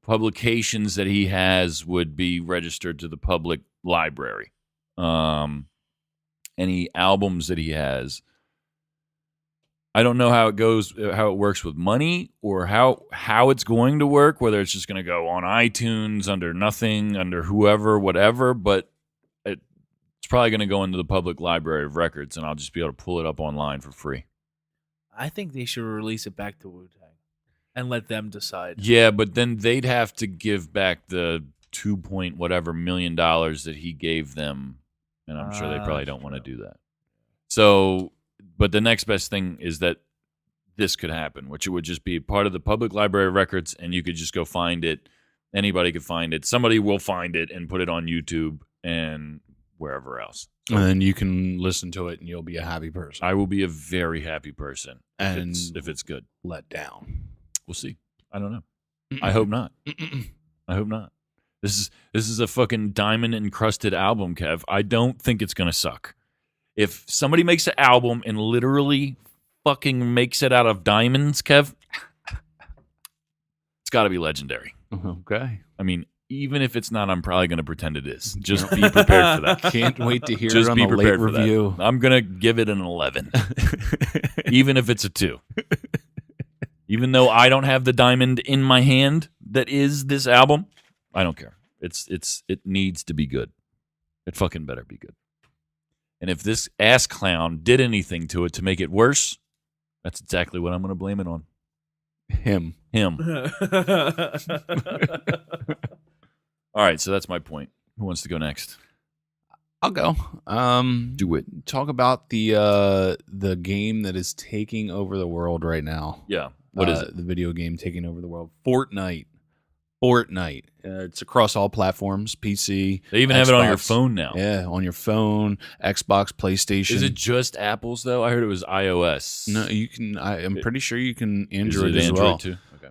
publications that he has would be registered to the public library. Any albums that he has, I don't know how it works with money, or how it's going to work, whether it's just going to go on iTunes under nothing, under whoever, whatever, but it's probably going to go into the public library of records, and I'll just be able to pull it up online for free. I think they should release it back to Wu-Tang and let them decide. Yeah, but then they'd have to give back the $2 whatever million that he gave them, and I'm sure they probably don't want to do that. So, but the next best thing is that this could happen, which it would just be part of the public library of records, and you could just go find it. Anybody could find it. Somebody will find it and put it on YouTube and wherever else. And then you can listen to it, and you'll be a happy person. I will be a very happy person And if it's good. let down. We'll see. I don't know. I hope not. I hope not. This is a fucking diamond encrusted album, Kev. I don't think it's gonna suck. If somebody makes an album and literally fucking makes it out of diamonds, Kev, it's got to be legendary. Okay. I mean, even if it's not, I'm probably going to pretend it is. Just be prepared for that. Can't wait to hear Just it on be the late prepared for that. review. I'm going to give it an 11, even if it's a 2. Even though I don't have the diamond in my hand that is this album, I don't care. It needs to be good. It fucking better be good. And if this ass clown did anything to it to make it worse, that's exactly what I'm going to blame it on. Him. All right, so that's my point. Who wants to go next? I'll go. Do it. Talk about the game that is taking over the world right now. Yeah. What is it? The video game taking over the world. Fortnite. It's across all platforms, PC. They even have it on your Xbox. phone now. Yeah, on your phone, Xbox, PlayStation. Is it just Apple's though? I heard it was iOS. No, you can. I'm pretty sure you can Is Android it as Android well. too? Okay.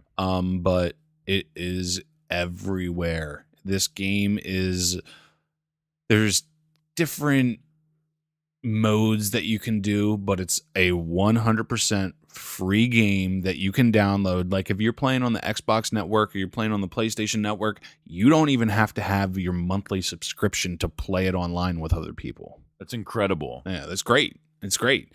But it is everywhere. This game is. There's different modes that you can do, but it's a 100% free game that you can download. Like if you're playing on the Xbox network or you're playing on the PlayStation network, you don't even have to have your monthly subscription to play it online with other people. That's incredible. Yeah, that's great. It's great.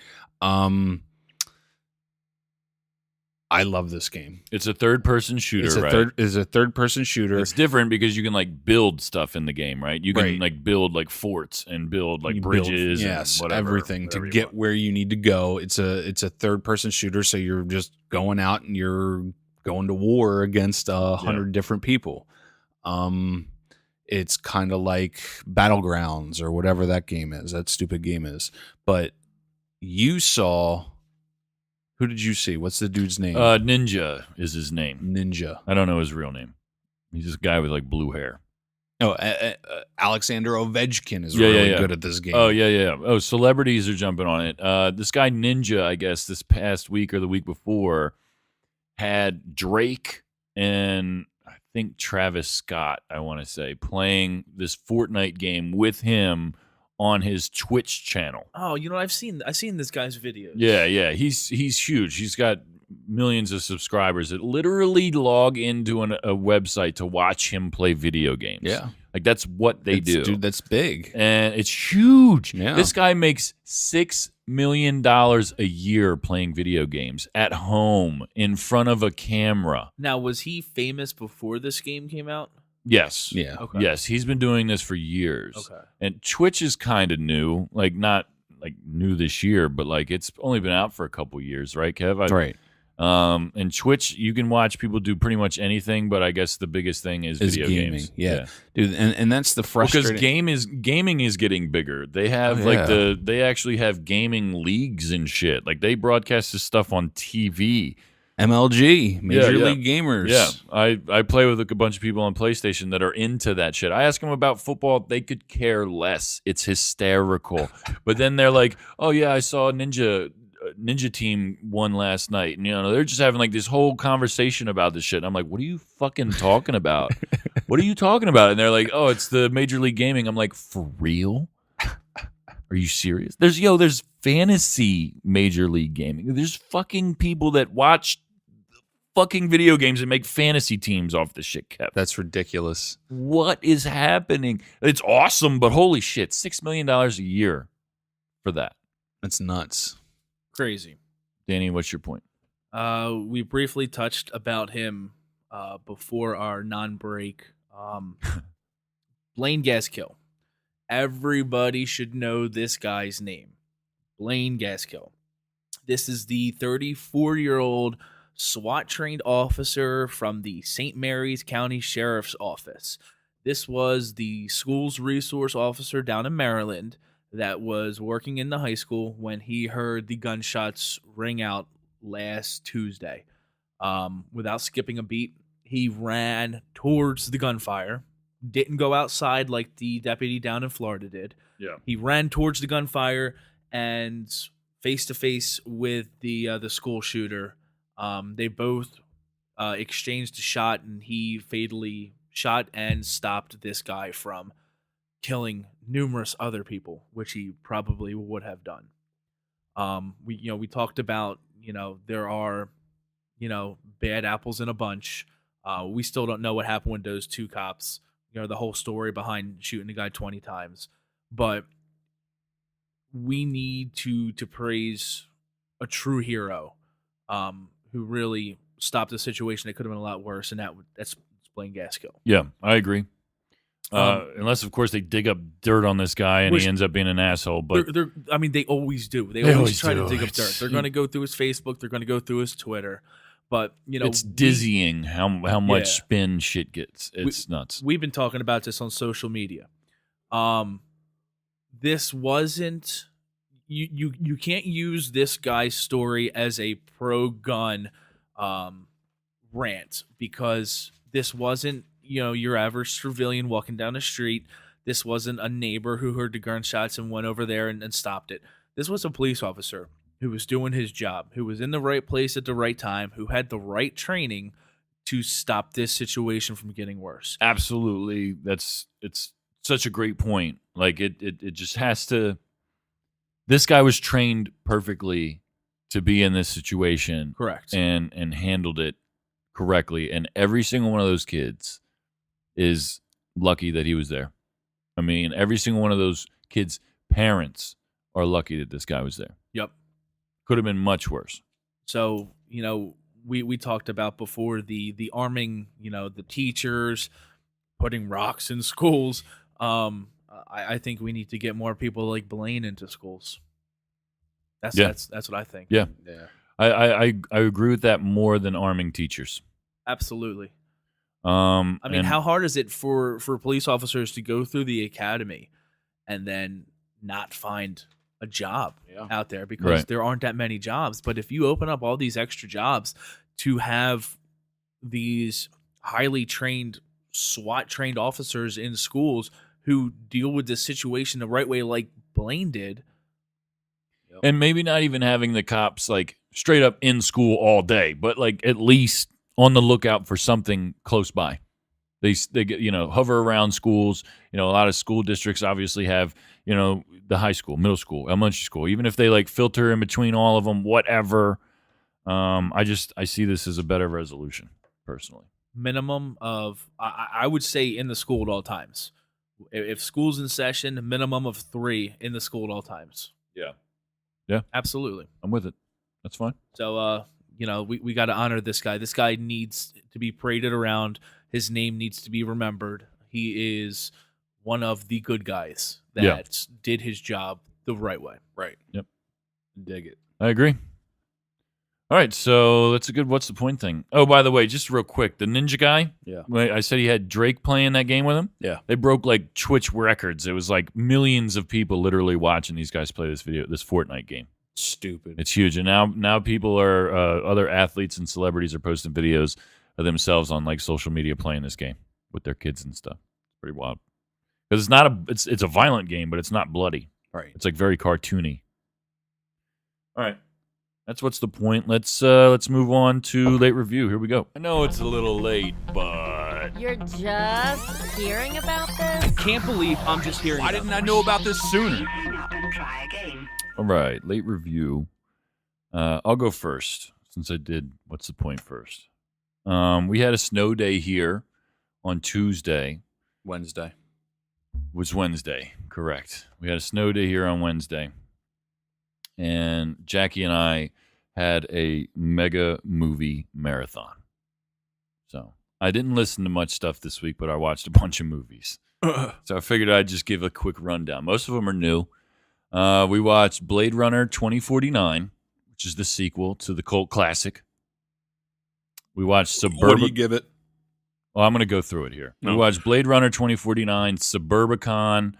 I love this game. It's a third-person shooter, It's a right? third-person shooter. It's different because you can like build stuff in the game, right? You can Right. like build like forts and build like You build- bridges, yes, and whatever, everything whatever to you get want. where you need to go. It's a third-person shooter, so you're just going out and you're going to war against 100 different people. It's kind of like Battlegrounds or whatever that game is. That stupid game is. But you saw. Who did you see? What's the dude's name? Ninja is his name. Ninja. I don't know his real name. He's this guy with like blue hair. Oh, Alexander Ovechkin is Yeah, really yeah. good at this game. Oh yeah. Oh, celebrities are jumping on it. This guy Ninja, I guess, this past week or the week before, had Drake and I think Travis Scott, I want to say, playing this Fortnite game with him on his Twitch channel. Oh, I've seen this guy's videos. Yeah. He's huge. He's got millions of subscribers that literally log into a website to watch him play video games. Yeah. Like that's what they do. Dude, that's big. And it's huge. Yeah. This guy makes $6 million a year playing video games at home in front of a camera. Now, was he famous before this game came out? Yes. Yeah. Okay. Yes. He's been doing this for years. Okay. And Twitch is kind of new. Like not like new this year, but like it's only been out for a couple years, right, Kev? Right. And Twitch, you can watch people do pretty much anything, but I guess the biggest thing is video gaming. games. Yeah. Dude, and that's the frustrating. Because gaming is getting bigger. They have they actually have gaming leagues and shit. Like they broadcast this stuff on TV. MLG, Major Yeah. League Gamers. Yeah, I play with a bunch of people on PlayStation that are into that shit. I ask them about football, they could care less. It's hysterical. But then they're like, "Oh yeah, I saw Ninja team won last night," and they're just having like this whole conversation about this shit. And I'm like, "What are you fucking talking about? What are you talking about?" And they're like, "Oh, it's the Major League Gaming." I'm like, "For real? Are you serious?" There's fantasy Major League Gaming. There's fucking people that watch fucking video games and make fantasy teams off this shit, Kev. That's ridiculous. What is happening? It's awesome, but holy shit, $6 million a year for that. That's nuts. Crazy. Danny, what's your point? We briefly touched about him before our non-break. Blaine Gaskill. Everybody should know this guy's name. Blaine Gaskill. This is the 34-year-old SWAT-trained officer from the St. Mary's County Sheriff's Office. This was the school's resource officer down in Maryland that was working in the high school when he heard the gunshots ring out last Tuesday. Without skipping a beat, he ran towards the gunfire. Didn't go outside like the deputy down in Florida did. Yeah. He ran towards the gunfire and face to face with the school shooter. They both exchanged a shot, and he fatally shot and stopped this guy from killing numerous other people, which he probably would have done. We talked about there are bad apples in a bunch. We still don't know what happened with those two cops. The whole story behind shooting the guy 20 times, but we need to praise a true hero who really stopped a situation that could have been a lot worse, and that's Blaine Gaskill. Yeah, I agree. Unless, of course, they dig up dirt on this guy and he ends up being an asshole. But they always do. They always always try do. to dig up dirt. They're going to go through his Facebook. They're going to go through his Twitter. But it's dizzying how much spin shit gets. It's nuts. We've been talking about this on social media. This wasn't you can't use this guy's story as a pro-gun rant, because this wasn't your average civilian walking down the street. This wasn't a neighbor who heard the gunshots and went over there and stopped it. This was a police officer who was doing his job, who was in the right place at the right time, who had the right training to stop this situation from getting worse. Absolutely. It's such a great point. Like it just has to. This guy was trained perfectly to be in this situation. Correct. And handled it correctly. And every single one of those kids is lucky that he was there. I mean, every single one of those kids' parents are lucky that this guy was there. Yep. Could have been much worse. So, we talked about before the arming, the teachers, putting rocks in schools. I think we need to get more people like Blaine into schools. That's what I think. Yeah. Yeah. I agree with that more than arming teachers. Absolutely. I I mean, how hard is it for police officers to go through the academy and then not find a job out there because there aren't that many jobs? But if you open up all these extra jobs to have these highly trained, SWAT trained officers in schools who deal with this situation the right way, like Blaine did. And maybe not even having the cops like straight up in school all day, but like at least on the lookout for something close by. They get, hover around schools. A lot of school districts obviously have, the high school, middle school, elementary school. Even if they like filter in between all of them, whatever. I see this as a better resolution personally. Minimum of, I would say, in the school at all times. If school's in session, minimum of 3 in the school at all times. Yeah, absolutely. I'm with it. That's fine. So, we got to honor this guy. This guy needs to be paraded around. His name needs to be remembered. He is one of the good guys that did his job the right way. Right. Yep. Dig it. I agree. All right, so that's a good what's the point thing. Oh, by the way, just real quick, the ninja guy, I said he had Drake playing that game with him. Yeah. They broke like Twitch records. It was like millions of people literally watching these guys play this Fortnite game. Stupid. It's huge. And now people are, other athletes and celebrities are posting videos of themselves on like social media playing this game with their kids and stuff. It's pretty wild. Because it's not it's a violent game, but it's not bloody. Right. It's like very cartoony. All right. That's what's the point. Let's move on to late review. Here we go. I know it's a little late, but You're just hearing about this? Can't believe I'm just hearing. Why didn't I know about this sooner? all right, late review. I'll go first since I did what's the point first. We had a snow day here on Tuesday. Wednesday. It was Wednesday, correct. We had a snow day here on Wednesday. And Jackie and I had a mega movie marathon. So I didn't listen to much stuff this week, but I watched a bunch of movies. So I figured I'd just give a quick rundown. Most of them are new. We watched Blade Runner 2049, which is the sequel to the cult classic. We watched What do Suburban. you give it? Well, I'm going to go through it here. No. We watched Blade Runner 2049, Suburbicon,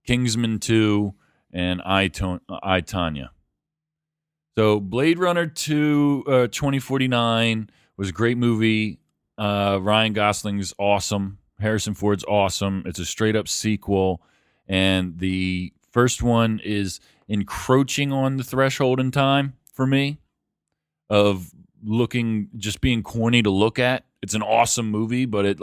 Kingsman 2, and I, Tonya. So Blade Runner 2049 was a great movie. Ryan Gosling's awesome. Harrison Ford's awesome. It's a straight-up sequel. And the first one is encroaching on the threshold in time for me of just being corny to look at. It's an awesome movie, but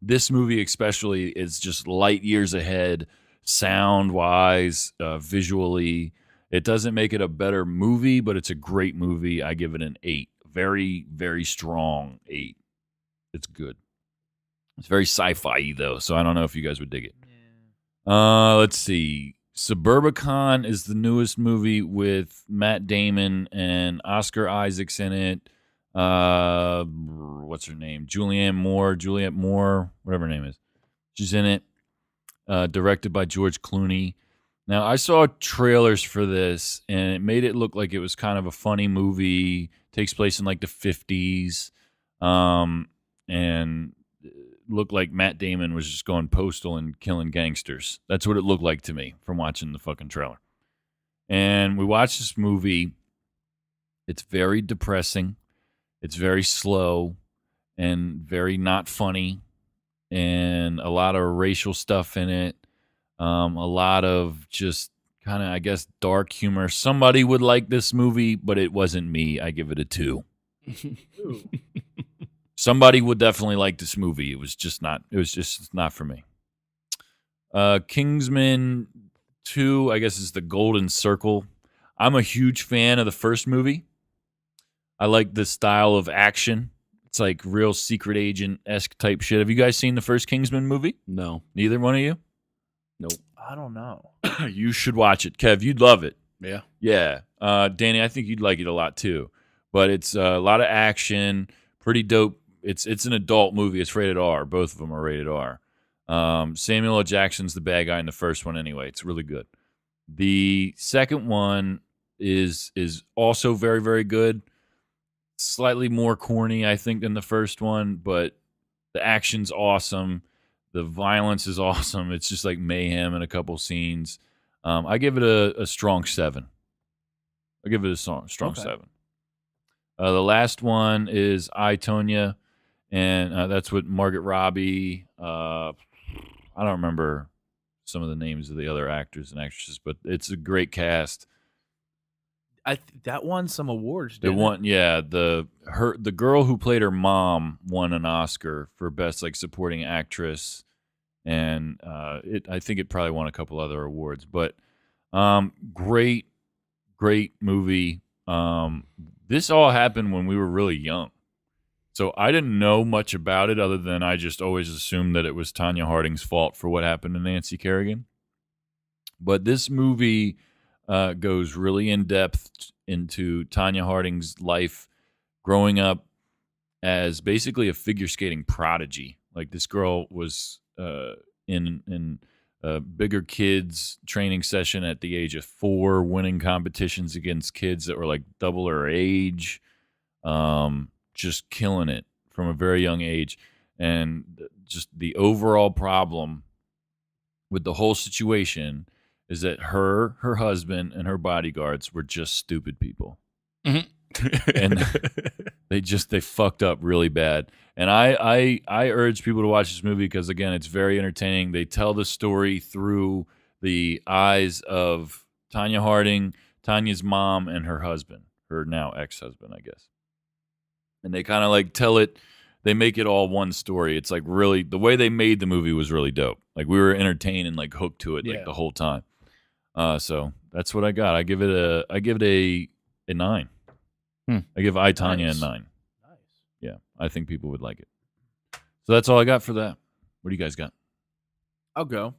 this movie especially is just light years ahead, sound-wise, visually. It doesn't make it a better movie, but it's a great movie. I give it an 8. Very, very strong 8. It's good. It's very sci-fi though, so I don't know if you guys would dig it. Yeah. Let's see. Suburbicon is the newest movie with Matt Damon and Oscar Isaac's in it. What's her name? Juliette Moore, whatever her name is. She's in it. Directed by George Clooney. Now, I saw trailers for this, and it made it look like it was kind of a funny movie. Takes place in like the 50s. And looked like Matt Damon was just going postal and killing gangsters. That's what it looked like to me from watching the fucking trailer. And we watched this movie. It's very depressing. It's very slow and very not funny. And a lot of racial stuff in it. A lot of just kind of, I guess, dark humor. Somebody would like this movie, but it wasn't me. I give it a 2. Somebody would definitely like this movie. It was just not for me. Kingsman 2, I guess, is the Golden Circle. I'm a huge fan of the first movie. I like the style of action. It's like real secret agent-esque type shit. Have you guys seen the first Kingsman movie? No. Neither one of you? Nope. I don't know. You should watch it. Kev, you'd love it. Yeah. Yeah. Danny, I think you'd like it a lot too. but it's a lot of action, pretty dope. It's an adult movie. It's rated R. Both of them are rated R. Samuel L. Jackson's the bad guy in the first one anyway. It's really good. The second one is also very, very good. Slightly more corny, I think, than the first one, but the action's awesome. The violence is awesome. It's just like mayhem in a couple scenes. I give it a strong 7. I give it a strong 7. The last one is I, Tonya, and that's with Margaret Robbie. I don't remember some of the names of the other actors and actresses, but it's a great cast. That won some awards. The girl who played her mom won an Oscar for best supporting actress, and I think it probably won a couple other awards. But great movie. This all happened when we were really young, so I didn't know much about it other than I just always assumed that it was Tonya Harding's fault for what happened to Nancy Kerrigan. But this movie goes really in depth into Tonya Harding's life growing up as basically a figure skating prodigy. Like, this girl was in a bigger kids training session at the age of 4, winning competitions against kids that were like double her age, just killing it from a very young age. And just the overall problem with the whole situation is that her husband, and her bodyguards were just stupid people. Mm-hmm. And they fucked up really bad. And I urge people to watch this movie because, again, it's very entertaining. They tell the story through the eyes of Tonya Harding, Tanya's mom, and her husband, her now ex-husband, I guess. And they kind of tell it. They make it all one story. It's really, the way they made the movie was really dope. We were entertained and hooked to it the whole time. So that's what I got. I give it a 9. I give I, Tonya a 9. Nice. Yeah, I think people would like it. So that's all I got for that. What do you guys got? I'll go.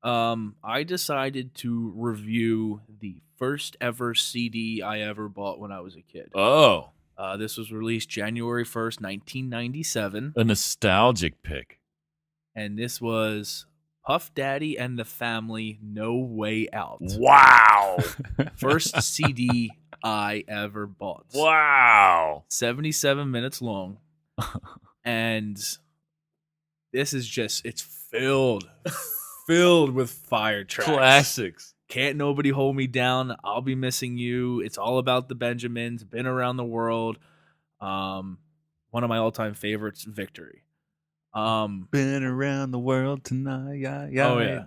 I decided to review the first ever CD I ever bought when I was a kid. Oh. This was released January 1st, 1997. A nostalgic pick. And this was Puff Daddy and the Family, No Way Out. Wow. First CD I ever bought. Wow. 77 minutes long. And this is just, it's filled with fire tracks. Classics. Can't Nobody Hold Me Down. I'll Be Missing You. It's All About the Benjamins. Been Around the World. One of my all-time favorites, Victory. Been around the world tonight. Yeah. Oh,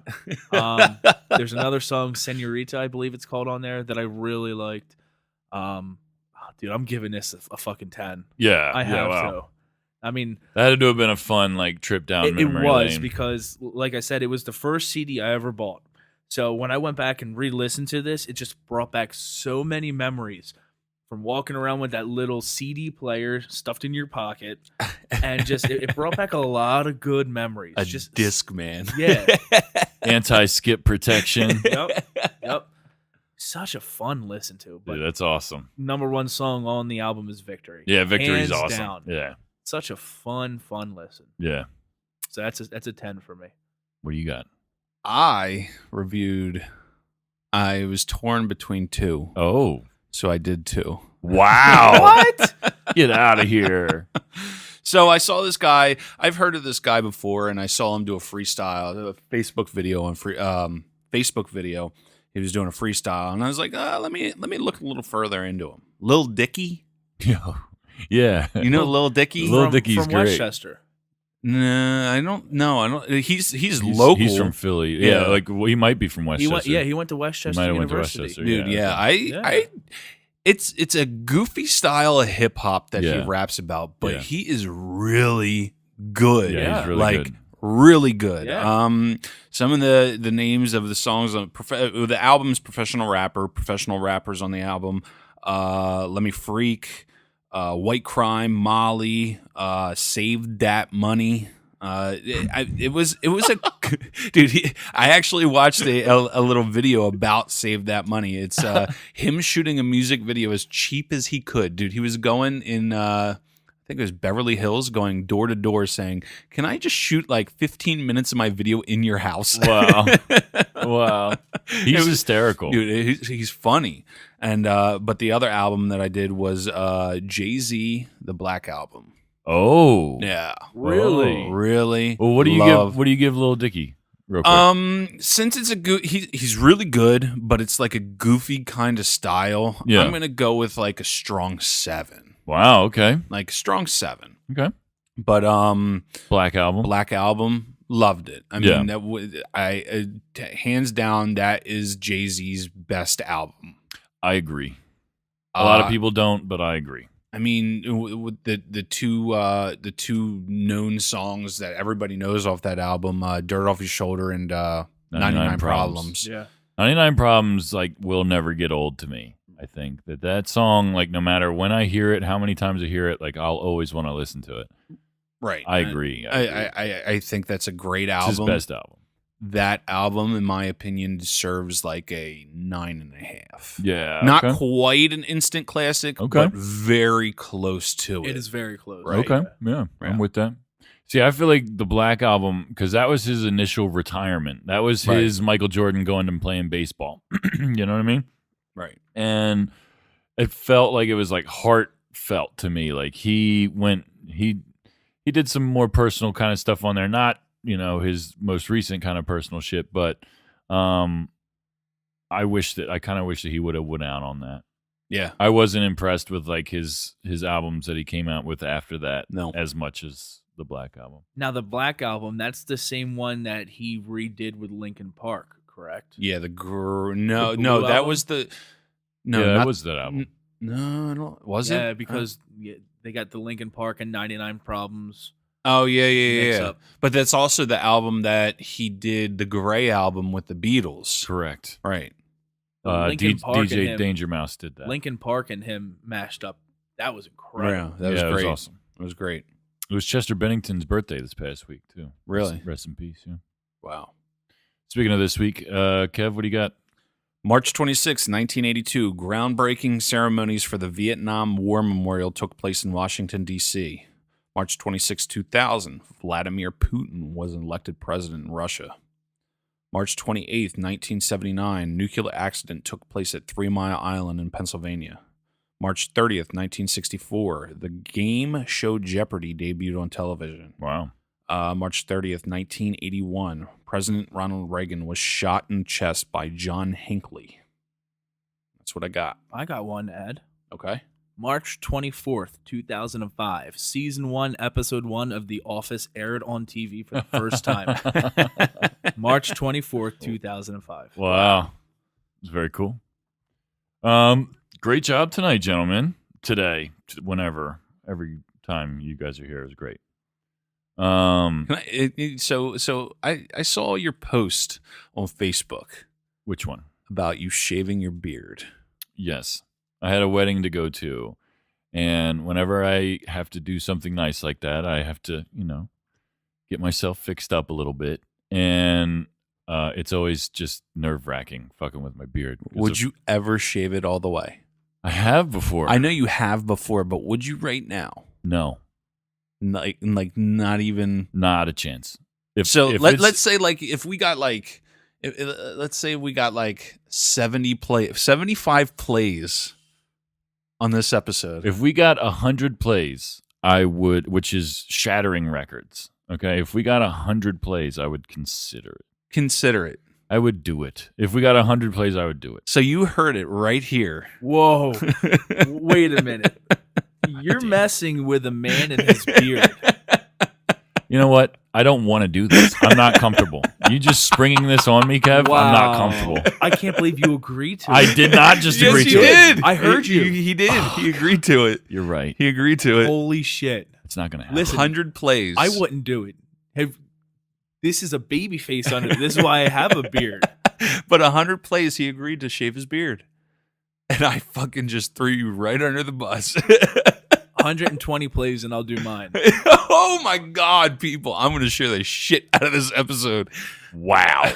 yeah. There's another song, Senorita, I believe it's called, on there that I really liked. Dude, I'm giving this a fucking 10. Yeah. I have wow. to. I mean, that had to have been a fun trip down memory lane. It was because, like I said, it was the first CD I ever bought. So when I went back and re-listened to this, it just brought back so many memories from walking around with that little CD player stuffed in your pocket, and just it brought back a lot of good memories. A disc man. Yeah. Anti-skip protection. Yep. Such a fun listen to. But dude, that's awesome. Number 1 song on the album is Victory. Yeah, Victory's Hands awesome. Down. Yeah. Such a fun listen. Yeah. So that's a 10 for me. What do you got? I was torn between 2. Oh. So I did 2. Wow. What? Get out of here. So I saw this guy. I've heard of this guy before, and I saw him do a freestyle, a Facebook video Facebook video. He was doing a freestyle, and I was like, let me look a little further into him. Lil Dicky? Yeah. You know Lil Dicky? Lil Dicky's from great. Westchester. No, I don't know. He's local. He's from Philly. Yeah, he might be from Westchester. He went to Westchester He might have University. went to Westchester. Dude, yeah. It's a goofy style of hip hop that he raps about, but he is really good. Yeah, he's really good. Really good. Yeah. Some of the names of the songs on the album's professional rappers on the album. Let Me Freak, White Crime, Molly, Save That Money. It was a Dude, I actually watched a little video about Save That Money. It's him shooting a music video as cheap as he could. Dude, he was going in, I think it was Beverly Hills, going door to door saying, can I just shoot like 15 minutes of my video in your house? Wow. Wow. He's hysterical. Dude, he's funny. And but the other album that I did was Jay-Z, the Black Album. Oh. Yeah. Really? Really? Well, what do you give Lil Dicky? Real quick. Since it's he's really good, but it's like a goofy kind of style. Yeah. I'm gonna go with like a strong 7. Wow, okay. Like strong 7. Okay. But Black Album. Loved it. I Yeah. mean, hands down, that is Jay-Z's best album. I agree. A lot of people don't, but I agree. I mean, with the two known songs that everybody knows off that album, "Dirt Off Your Shoulder" and 99 Problems. Yeah. 99 Problems like will never get old to me. I think that song, like, no matter when I hear it, how many times I hear it, like, I'll always want to listen to it. Right. I agree. I think that's a great album. It's his best album. That album, in my opinion, deserves like a 9.5. Yeah. Not okay. quite an instant classic, Okay. but very close to it. It is very close. Right. Okay. Yeah, I'm with that. See, I feel like the Black Album, because that was his initial retirement. That was his Michael Jordan going and playing baseball. You know what I mean? Right. And it felt like it was like heartfelt to me. Like he did some more personal kind of stuff on there. Not, his most recent kind of personal shit, but I kind of wish that he would have went out on that. Yeah. I wasn't impressed with like his albums that he came out with after that as much as the Black Album. Now, the Black Album, that's the same one that he redid with Linkin Park, correct? Yeah, that album? was the that was that album. No, was it? Yeah, because they got the Linkin Park and 99 Problems. Oh yeah. Up. But that's also the album that he did, the Gray album with the Beatles. Correct. Right. Linkin Park and DJ him, Danger Mouse did that. Linkin Park and him mashed up. That was incredible. Yeah, that was great. It was awesome. It was great. It was Chester Bennington's birthday this past week too. Really? Rest in peace. Yeah. Wow. Speaking of this week, Kev, what do you got? March 26, 1982, groundbreaking ceremonies for the Vietnam War Memorial took place in Washington, D.C. March 26, 2000, Vladimir Putin was elected president in Russia. March 28, 1979, nuclear accident took place at 3 Mile Island in Pennsylvania. March 30th, 1964, the game show Jeopardy debuted on television. Wow. March 30th, 1981, President Ronald Reagan was shot in the chest by John Hinckley. That's what I got. I got one, Ed. Okay. March 24th, 2005, Season 1, Episode 1 of The Office aired on TV for the first time. March 24th, 2005. Wow. It's very cool. Great job tonight, gentlemen. Today, whenever, every time you guys are here is great. So I saw your post on Facebook Which one? about you shaving your beard. Yes. I had a wedding to go to, and whenever I have to do something nice like that, I have to, get myself fixed up a little bit, and it's always just nerve-wracking fucking with my beard. Would you ever shave it all the way? I have before. I know you have before, but would you right now? No. Like not even. Not a chance. Let's say like if we got like, let's say we got like 75 plays on this episode. If we got 100 plays, I would, which is shattering records. Okay, if we got 100 plays, I would consider it. Consider it. I would do it. If we got 100 plays, I would do it. So you heard it right here. Whoa. Wait a minute. You're messing with a man and his beard. You know what? I don't want to do this. I'm not comfortable. You just springing this on me, Kev? Wow. I'm not comfortable. I can't believe you agreed to it. I did not just agree to it. I heard you. He did. He agreed to it. You're right. He agreed to it. Holy shit. It's not going to happen. Listen, 100 plays. I wouldn't do it. This is a baby face under it. This is why I have a beard. But 100 plays, he agreed to shave his beard. And I fucking just threw you right under the bus. 120 plays and I'll do mine. Oh my God, people! I'm going to share the shit out of this episode. Wow.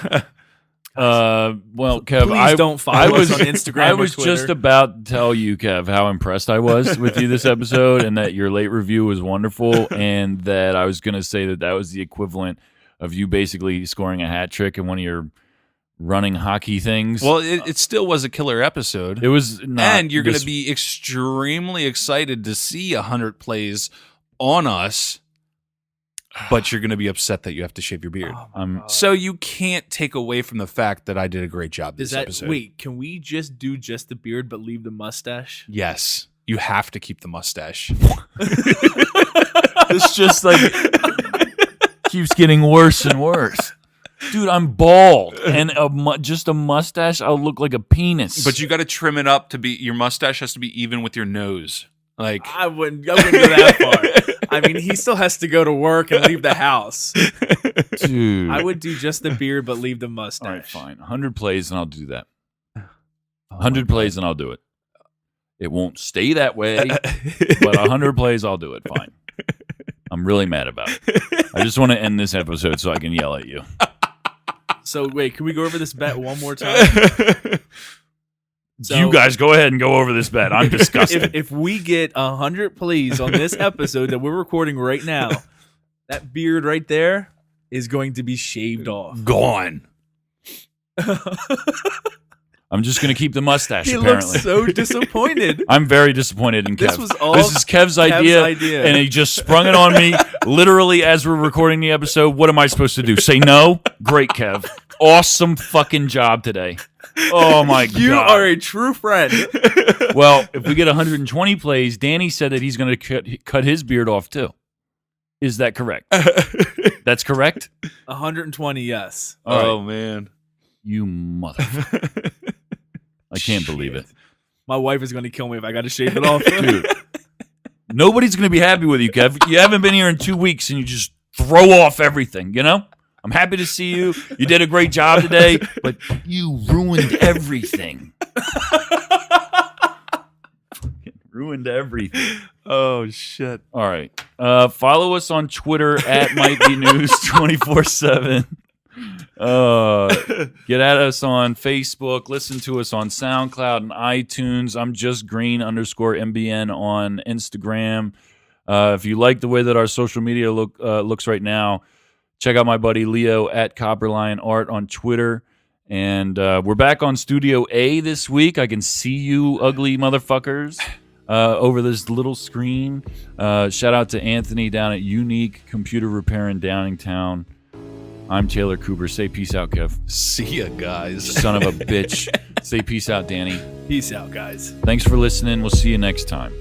Well, Kev, Please don't follow us on Instagram I or was Twitter. just about to tell you, Kev, how impressed I was with you this episode, and that your late review was wonderful, and that I was going to say that was the equivalent of you basically scoring a hat trick in one of your running hockey things. Well, it still was a killer episode. It was not. And you're going to be extremely excited to see 100 plays on us, but you're going to be upset that you have to shave your beard. So you can't take away from the fact that I did a great job this episode. Wait, can we just do just the beard but leave the mustache? Yes, you have to keep the mustache. It's just like keeps getting worse and worse. Dude, I'm bald, and just a mustache, I'll look like a penis. But you got to trim it up to be. Your mustache has to be even with your nose. Like I wouldn't go that far. I mean, he still has to go to work and leave the house. Dude. I would do just the beard but leave the mustache. All right, fine. 100 plays, and I'll do that. 100 plays, and I'll do it. It won't stay that way, but 100 plays, I'll do it. Fine. I'm really mad about it. I just want to end this episode so I can yell at you. So wait, can we go over this bet one more time? So, you guys go ahead and go over this bet. I'm disgusted. If we get 100 plays on this episode that we're recording right now, that beard right there is going to be shaved off. gone. I'm just going to keep the mustache, He apparently. looks so disappointed. I'm very disappointed in Kev. This is Kev's idea, and he just sprung it on me literally as we're recording the episode. What am I supposed to do? Say no? Great, Kev. Awesome fucking job today. Oh, my God. You are a true friend. Well, if we get 120 plays, Danny said that he's going to cut his beard off, too. Is that correct? That's correct? 120, yes. All right. Man. You motherfucker. I can't believe it. My wife is going to kill me if I got to shave it off. Dude, nobody's going to be happy with you, Kev. You haven't been here in 2 weeks, and you just throw off everything, you know? I'm happy to see you. You did a great job today, but you ruined everything. Ruined everything. Oh, shit. All right. Follow us on Twitter at MightBeNews247. Get at us on Facebook. Listen to us on SoundCloud and iTunes. I'm just green_MBN on Instagram. If you like the way that our social media looks right now, check out my buddy Leo at Copperlion Art on Twitter. And we're back on Studio A this week. I can see you ugly motherfuckers over this little screen. Shout out to Anthony down at Unique Computer Repair in Downingtown. I'm Taylor Cooper. Say peace out, Kev. See ya, guys. Son of a bitch. Say peace out, Danny. Peace out, guys. Thanks for listening. We'll see you next time.